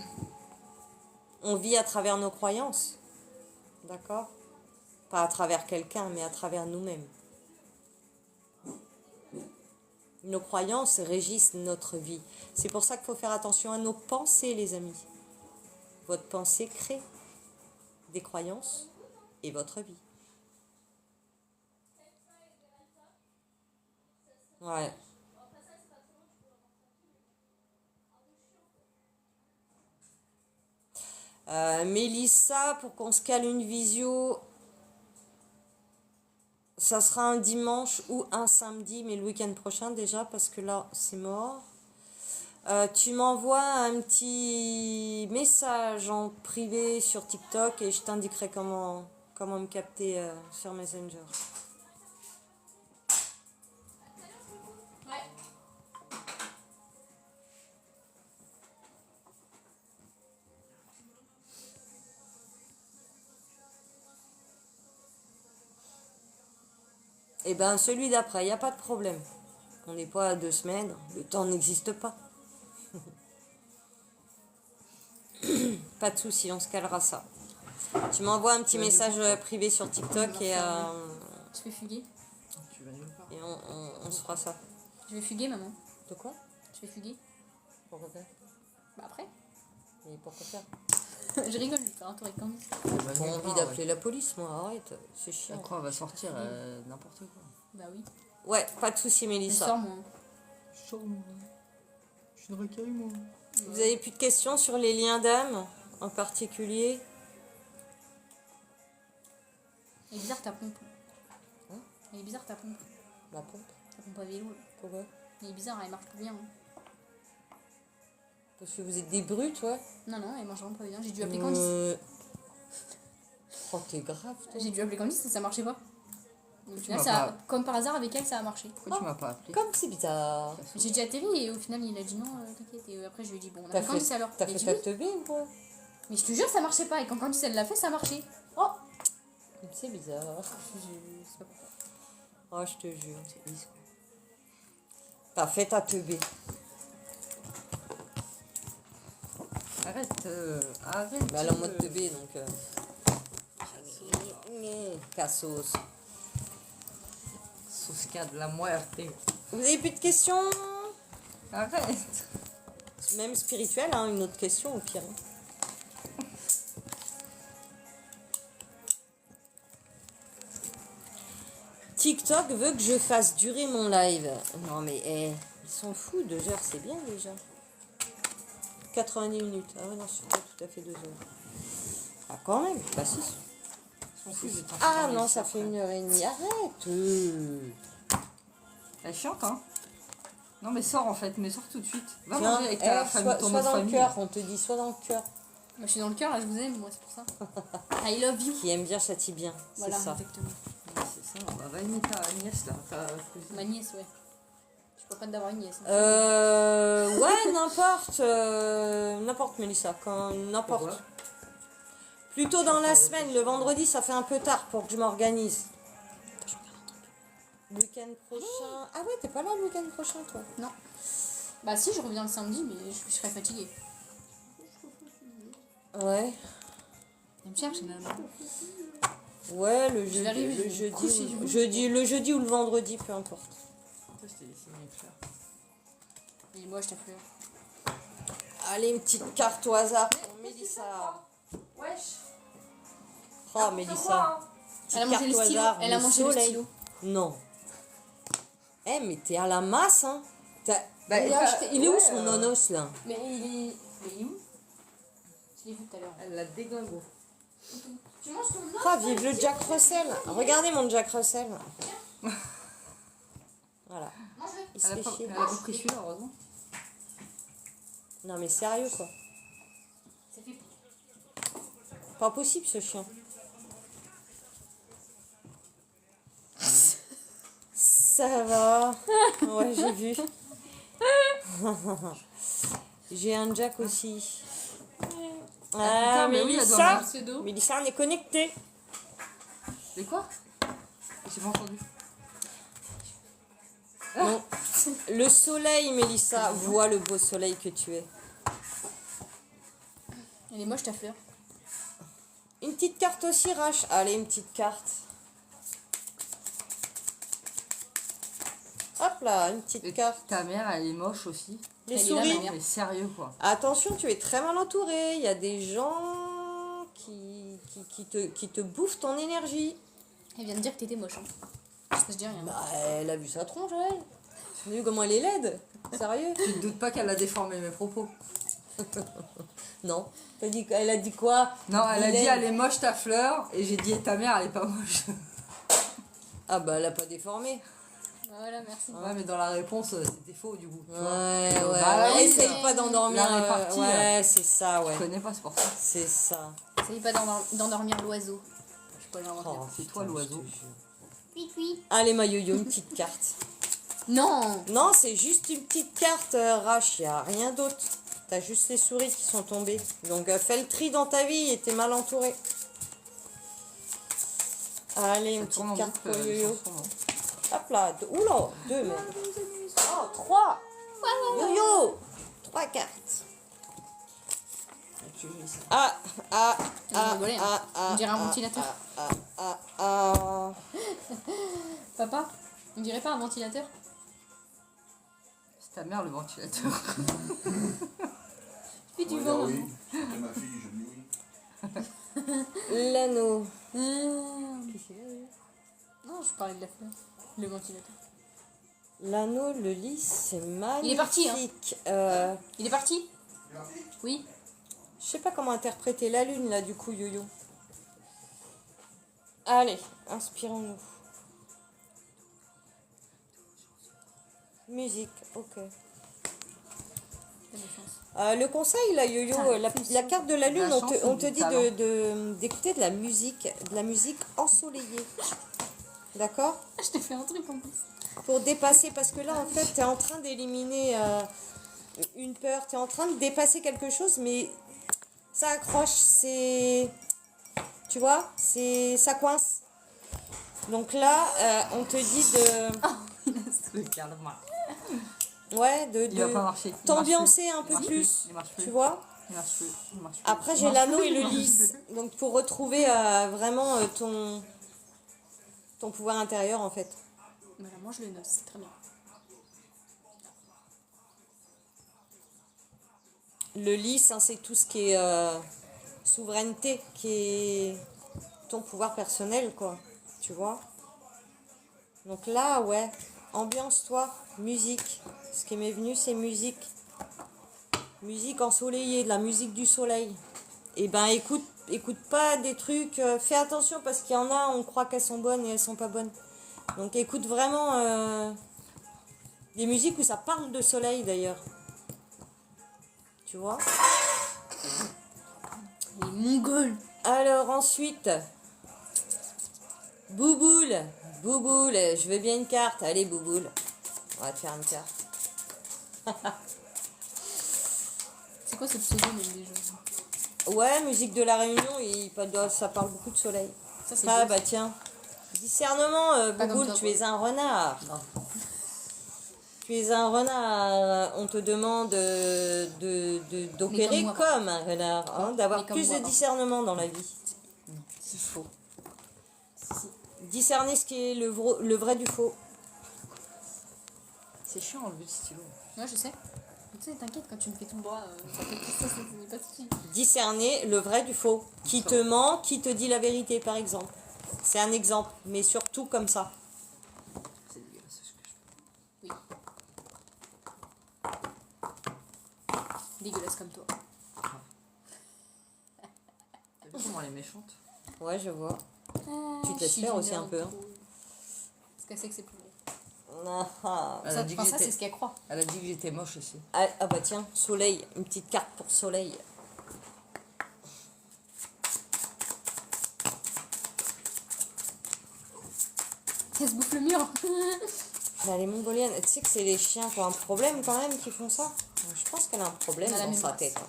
On vit à travers nos croyances. D'accord? Pas à travers quelqu'un, mais à travers nous-mêmes. Nos croyances régissent notre vie. C'est pour ça qu'il faut faire attention à nos pensées, les amis. Votre pensée crée des croyances et votre vie. Ouais. Mélissa, pour qu'on se cale une visio, ça sera un dimanche ou un samedi, mais le week-end prochain déjà, parce que là, c'est mort. Tu m'envoies un petit message en privé sur TikTok et je t'indiquerai comment me capter sur Messenger. Et ben celui d'après, il n'y a pas de problème. On n'est pas à 2 semaines, le temps n'existe pas. Pas de souci, on se calera ça. Tu m'envoies un petit message privé sur TikTok et Tu veux fuguer? Tu vas nulle part. et on se fera ça. Je vais fuguer, maman. De quoi? Je vais fuguer. Pourquoi faire? Bah après. Mais pourquoi faire? Je rigole, je vais faire un tour avec Candice. J'ai pas envie d'appeler la police, moi, arrête, c'est chiant. Quoi, on va sortir n'importe quoi. Bah oui. Ouais, pas de souci, Je Mélissa. sors, moi. Chaud, moi. Je suis une recaille, moi. Vous avez plus de questions sur les liens d'âme en particulier? Elle est bizarre ta pompe. Hein? Elle est bizarre ta pompe. La pompe? Ta pompe à vélo. Là. Pourquoi? Elle est bizarre, elle marche pas bien. Hein. Parce que vous êtes des brutes, ouais? Non, non, elle marche vraiment pas bien. J'ai dû appeler Candice. Oh, t'es grave, toi. J'ai dû appeler Candice et ça marchait pas. Au final, m'as ça pas- comme par hasard, avec elle, ça a marché. Pourquoi tu m'as pas appelé? Comme c'est bizarre. J'ai dit atterri et au final, il a dit non, t'inquiète. Et après, je lui ai dit bon, on T'as appelle Candice alors. T'as Et fait dit ta oui. teubée ou quoi? Mais je te jure, ça marchait pas. Et quand Candice, elle l'a fait, ça marchait. Oh, C'est bizarre. je sais pas pourquoi. Oh, je te jure. T'as fait ta teubée. Arrête, arrête. Mais elle est en mode teubée, donc... Cassos. Susca de la muerte. Vous avez plus de questions? Arrête. Même spirituelle, hein, une autre question au pire. TikTok veut que je fasse durer mon live. Non mais ils sont fous, 2 heures c'est bien déjà. 90 minutes. Ah ouais non, c'est pas tout à fait 2 heures. Ah quand même, pas 6. Ah non, ça fait 1h30. Arrête. Elle est chiante, hein? Non, mais sors en fait, mais sors tout de suite. Va Tiens, manger avec ta famille, ton sois autre dans le famille. cœur, on te dit, sois dans le cœur. Moi, je suis dans le cœur, là, je vous aime, moi, c'est pour ça. I love you. Qui aime bien châtie bien, Voilà, c'est ça. exactement. Ouais, c'est ça, va venir ta nièce là. Ta cousine. Ma nièce, ouais. Je peux pas d'avoir une nièce. Hein. Ouais, n'importe Mélissa, n'importe. Pourquoi? Plutôt dans la semaine, le vendredi ça fait un peu tard pour que je m'organise. Le week-end prochain. Ah ouais, t'es pas là le week-end prochain toi? Non. Bah si, je reviens le samedi, mais je serai fatiguée. Ouais. Elle me cherche, là. Ouais, le vais arriver, jeudi, je vais me coucher, je vais le jeudi ou le vendredi, peu importe. Toi, je t'ai laissé mes fleurs. Et moi, je t'affleure. Allez, une petite carte au hasard pour Mélissa. Wesh. Oh Mélissa. Elle a Petite mangé carte le au stylo. hasard, Elle a le mangé le soleil. stylo. Non. Eh, mais t'es à la masse, hein. Bah, Il est où ouais, son nonos là? Mais il est. Mais il est où? Je l'ai vu tout à l'heure. Elle l'a déglingo. Tu manges ton os? Ah, vive le Jack Russell. Regardez mon Jack Russell. Voilà. Mange-le. Il se Elle a fait pas chier. pris celui-là, heureusement. Non mais sérieux quoi. C'est fait. Pas possible ce chien. Ça va. Ouais, j'ai vu. J'ai un Jack aussi. putain, mais oui, elle doit Mélissa, manger ses dos. Mélissa, on est connecté. Mais quoi? J'ai pas entendu. Non. Le soleil, Mélissa, vois le beau soleil que tu es. Elle est moche ta fleur. Une petite carte aussi, Rach. Allez, une petite carte. Hop là, une petite Et carte. ta mère, elle est moche aussi. Les Elle est là, souris. ma mère. Mais sérieux quoi. Attention, tu es très mal entouré. Il y a des gens qui te bouffent ton énergie. Elle vient de dire que t'étais moche. Hein. Je dis rien. Bah, elle a vu sa tronche, elle. Tu as vu comment elle est laide? Sérieux? Je ne doute pas qu'elle a déformé mes propos. Non. Elle a dit quoi? Non, elle a dit Vilaine. elle est moche ta fleur. Et j'ai dit ta mère, elle est pas moche. Ah bah, elle a pas déformé. Voilà, merci. Ouais, mais dans la réponse, c'était faux du coup. Tu vois. Ouais, Bah oui, essaye mais pas d'endormir. la répartie, ouais, c'est ça, ouais. Je connais pas, c'est pour ça. C'est ça. Essaye pas d'endormir l'oiseau. Je peux l'inventer. Oh, c'est toi, putain, l'oiseau. je te jure. Oui, oui. Allez, ma yo-yo, une petite carte. Non. Non, c'est juste une petite carte, Rach. Il n'y a rien d'autre. T'as juste les souris qui sont tombées. Donc, fais le tri dans ta vie et t'es mal entouré. Allez, une petite carte pour yo-yo. Hop là. Oula, deux même. Oh, trois. Yo-yo. Trois cartes. Ah, ah, Ils vont ah, rigoler, hein. ah, On dirait un ah, ventilateur. Ah, ah, ah. Papa, on dirait pas un ventilateur? C'est ta mère le ventilateur. Fais du Oui, vent. oui. C'est ma fille, je dis oui. L'anneau. Non, je parlais de la fleur. Le ventilateur. L'anneau, le lys, c'est magnifique. Il est parti, hein. Il est parti? Oui. Je sais pas comment interpréter la lune là du coup, yo-yo. Allez, inspirons-nous. Musique, ok. T'as de la chance. Le conseil là, yo-yo, Ah, la carte de la lune, la on te, chance on ou te du dit talent d'écouter de la musique ensoleillée. D'accord? Je t'ai fait un truc en plus. Pour dépasser, parce que là en fait tu es en train d'éliminer une peur, tu es en train de dépasser quelque chose, mais ça accroche, c'est, tu vois, ça coince. Donc là on te dit Le calme. ouais, Il va pas marcher. Il marche t'ambiancer un Il peu marche plus, Il marche plus. tu vois. Il marche plus. Il marche plus. Après Il j'ai marche l'anneau plus, et le il marche lys, plus. donc pour retrouver vraiment ton pouvoir intérieur en fait. Voilà, moi je le note, c'est très bien. Le lys, hein, c'est tout ce qui est souveraineté, qui est ton pouvoir personnel, quoi. Tu vois? Donc là, ouais, ambiance-toi, musique. Ce qui m'est venu, c'est musique. Musique ensoleillée, de la musique du soleil. Et ben, écoute pas des trucs. Fais attention parce qu'il y en a, on croit qu'elles sont bonnes et elles sont pas bonnes. Donc écoute vraiment Des musiques où ça parle de soleil d'ailleurs. Tu vois? Les Mongols. Alors ensuite, Bouboule. Bouboule, je veux bien une carte. Allez, Bouboule. On va te faire une carte. C'est quoi ce pseudo même déjà? Ouais, musique de la Réunion, ça parle beaucoup de soleil. Ça c'est Ah beau, bah tiens. Discernement, Pas comme Bouboule, toi, tu quoi. es un renard. Tu es un renard. On te demande d'opérer Mais comme moi. comme un renard, hein, d'avoir Mais comme plus moi, de hein. discernement dans la vie. C'est faux. Discerner ce qui est le vrai du faux. C'est chiant enlever le stylo. Ouais, je sais. Mais tu sais, t'inquiète, quand tu me fais ton bras, ça fait tout ça, c'est pas de soucis. Discerner le vrai du faux. Qui te ment, qui te dit la vérité, par exemple. C'est un exemple, mais surtout comme ça. C'est dégueulasse ce que je Oui. Dégueulasse comme toi. fais. T'as vu comment elle est méchante? Ouais, je vois. Tu te Je laisses suis faire d'une aussi un merde peu. Hein. trop. Parce qu'elle sait que c'est plus beau. Ah, ah. Elle Ça, a dit que enfin, ça, j'étais- c'est ce qu'elle croit. Elle a dit que j'étais moche aussi. Ah, ah bah tiens, soleil, une petite carte pour soleil. Elle se bouffe le mur. Là, les mongoliennes, tu sais que c'est les chiens qui ont un problème quand même qui font ça. Je pense qu'elle a un problème Elle a la dans même sa race. tête. Hein.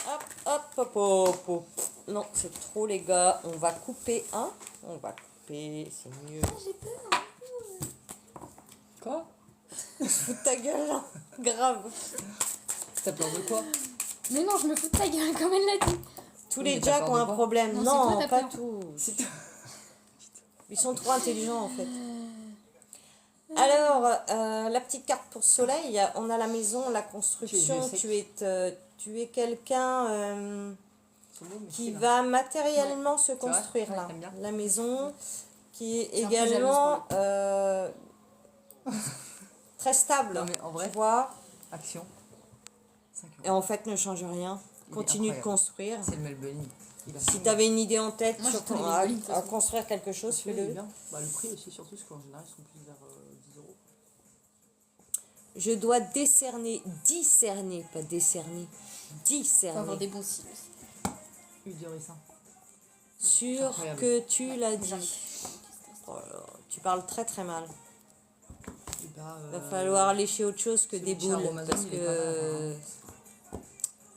Hop, hop, hop, hop, hop. Non, c'est trop les gars. On va couper, hein. On va couper, c'est mieux. J'ai peur. Quoi? Fous de ta gueule là. Grave. T'as peur de quoi? Mais non, je me fous de ta gueule, comme elle l'a dit. Tous Oui, les mais t'as jacks peur ont de un quoi? problème. Non, c'est Non, toi, t'as pas peur. tous. Ils sont trop intelligents en fait. Alors, la petite carte pour soleil, on a la maison, la construction. Tu es quelqu'un Ils sont beaux, mais qui c'est là. va matériellement se C'est vrai? construire Ouais, là. t'aimes bien. La maison qui est C'est un peu jalouse également très stable. Non, mais en vrai- tu vois. Action. 5 Et en fait, ne change rien. Il est Continue de incroyable. construire. C'est le Melbourne. Il a Si tu avais une idée en tête Moi, sur j'ai tous les à Melbourne, de toute façon. construire quelque chose, Il est fais-le. bien. Bah, le prix aussi, surtout, parce qu'en général, ils sont plus vers 10 euros. Je dois discerner, pas décerner, Faut avoir discerner des bons cils aussi. Huile de ricin. sur Incroyable. que tu l'as J'en ai. dit. Oh là là, tu parles très très mal. Et bah, Il va falloir lécher autre chose que c'est des le char boules Amazon, parce il est que pas mal,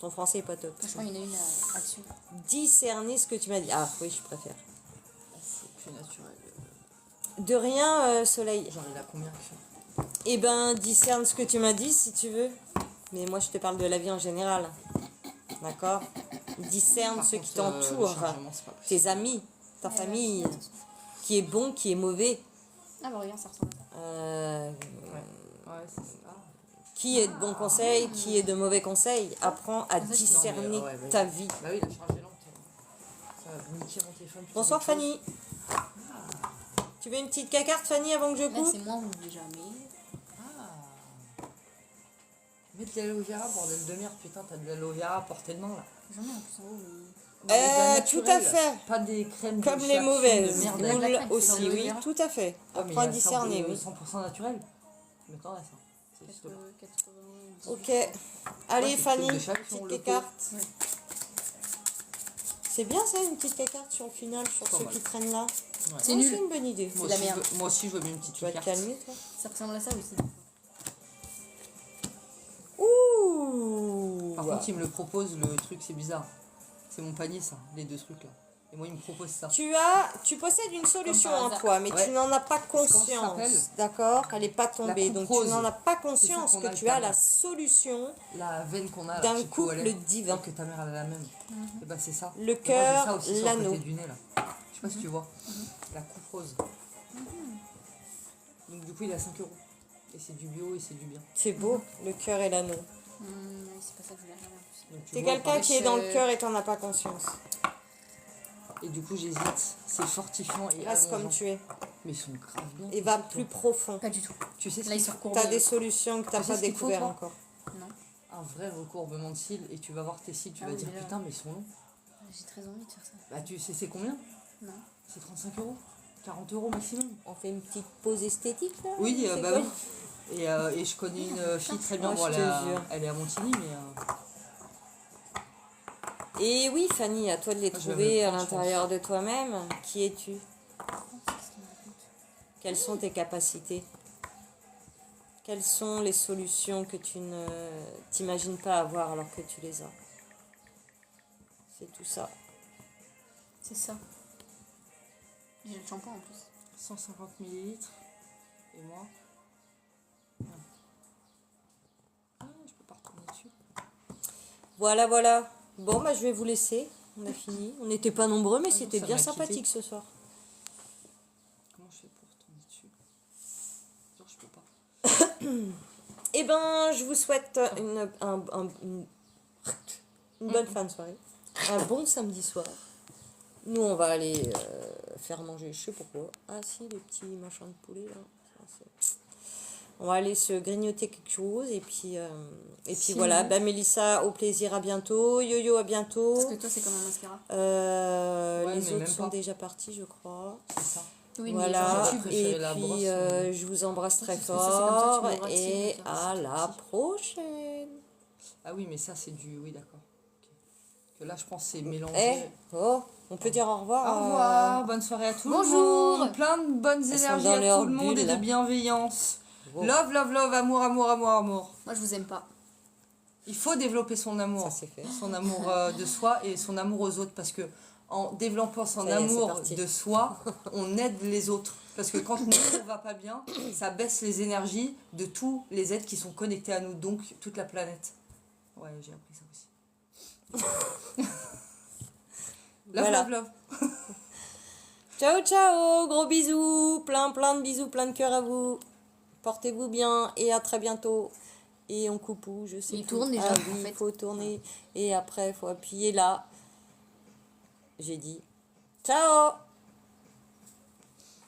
ton français est pas top. Franchement, il y en a une action. Discerner ce que tu m'as dit. Ah oui, je préfère. c'est plus naturel. De rien, Soleil. Genre, il a combien d'action? Eh ben, discerne ce que tu m'as dit si tu veux. Mais moi, je te parle de la vie en général. D'accord? Discerne Par ce contre, qui t'entoure. le chargement, c'est pas possible. Tes amis, ta famille. Qui est bon, qui est mauvais. Ah bah regarde, ça ressemble à ça. Ouais, c'est ça. Qui est de bons conseils, qui est de mauvais conseils. Apprends à Non, mais, discerner ouais, vas-y. ta vie. Bah oui, la charge est lente. Ça va niquer mon téléphone. plutôt Bonsoir qu'autre chose. Fanny. Tu veux une petite cacarte Fanny avant que je Là, coupe? c'est moins rouge déjà, mais. Ah. Mettre de l'aloe vera, bordel de merde, putain, t'as de l'aloe vera à portée de main là. J'en ai un plus en haut, mais. Non, mais de la tout à naturelle, fait. Pas des crèmes Comme de les chaque mauvaises de merde. La boules crème, c'est aussi, dans le oui, verre. tout à fait. Ah, mais Apprends à il y a ça discerner, de oui. 100% naturel. Mais t'en as ça. C'est juste là. 80. Ok. Allez Ouais, c'est Fanny, le truc de chaque, petite on le cacarte. Ouais. C'est bien ça, une petite cacarte sur le final, sur Pas ceux mal. qui traînent là. Ouais. C'est Ouais, nul. C'est une bonne idée. Moi de la aussi, merde. moi aussi, je veux bien une petite Tu vas te carte. calmer toi. Ça ressemble à ça aussi. Ouh. Par contre, il me le propose, le truc, c'est bizarre. C'est mon panier, ça, les deux trucs là. Et moi, il me propose ça. Tu possèdes une solution par en hasard. toi, mais Ouais. tu n'en as pas Comment ça s'appelle conscience. D'accord? Elle n'est pas tombée. coupe Donc rose. tu n'en as pas conscience qu'on que a tu le as talent. la solution La veine qu'on a là, d'un je sais plus où elle couple est, divin. et que ta mère elle a la même. Et bah c'est ça. Le Et moi, j'ai cœur, ça aussi sur le l'anneau. côté du nez là. Je sais pas si tu vois. La coupe rose. Donc du coup il a 5 euros. Et c'est du bio et c'est du bien. C'est beau, le cœur et l'anneau. Ouais, c'est pas ça que je voulais regarder en plus. Donc, tu T'es vois, quelqu'un pareil. qui est dans le cœur et t'en as pas conscience. Et du coup j'hésite. C'est fortifiant et Reste comme allongeant. tu es. Mais ils sont grave bien. Et ces va trucs, plus toi. profond. Pas du tout. Tu sais ce Là, ils qu'il sont faut recourbés. T'as des solutions que t'as Tu sais pas ce qu'il faut, découvert toi encore. Non. Un vrai recourbement de cils et tu vas voir tes cils, tu Ah vas oui, dire mais là- putain mais ils sont longs. J'ai très envie de faire ça. Bah tu sais c'est combien? Non. C'est 35 euros. 40 € maximum. On fait une petite pause esthétique là. Oui, C'est bah quoi? oui. Et je connais une fille très bien. Oh, Bon, je te jure. elle est à Montigny, mais Et oui, Fanny, à toi de les Moi, je vais trouver me à prendre, je l'intérieur de toi-même. Qui es-tu? Quelles sont tes capacités? Quelles sont les solutions que tu ne t'imagines pas avoir alors que tu les as? C'est tout ça. C'est ça. J'ai le shampoing en plus. 150 millilitres. Et moi je peux pas retourner dessus. Voilà, voilà. Bon, bah je vais vous laisser. On a fini. On n'était pas nombreux, mais Ah non, c'était ça bien m'a sympathique quitté. ce soir. Comment je fais pour retourner dessus? Genre, je peux pas. Eh ben, je vous souhaite une bonne fin de soirée. Un bon samedi soir. Nous, on va aller faire manger, je sais pourquoi. Ah si, les petits machins de poulet là. Ça, on va aller se grignoter quelque chose et puis Sinon- voilà. Bah, Mélissa, au plaisir, à bientôt. Yo-yo, à bientôt. Parce que toi, c'est comme un mascara. Ouais, Les mais autres même sont pas. déjà partis, je crois. C'est ça. Oui, Voilà, j'ai préféré et la puis brosse, je vous embrasse très Parce que ça, c'est comme ça, tu fort me retires et le à la prochaine. Ah oui, mais ça, c'est du. Oui, d'accord. Ok. Que là, je pense que c'est mélangé. Oh, on peut dire au revoir. Au revoir, bonne soirée à tout Bonjour. le monde. Plein de bonnes Elles sont énergies dans à leur tout le monde bulle, et de là. bienveillance. Wow. Love, love, love, amour, amour, amour, amour. Moi, je vous aime pas. Il faut développer son amour. Ça, c'est fait. Son amour de soi et son amour aux autres. Parce que en développant son Ça y est, c'est amour parti. de soi, on aide les autres. Parce que quand nous, on va pas bien, ça baisse les énergies de tous les êtres qui sont connectés à nous, donc toute la planète. Ouais, j'ai appris ça aussi. Love, Voilà. love, love. Ciao, ciao, gros bisous, plein de bisous, plein de cœur à vous. Portez-vous bien et à très bientôt. Et on coupe où, je sais Il plus. tourne déjà, Ah en oui, fait. il faut tourner. Et après, il faut appuyer là. J'ai dit ciao.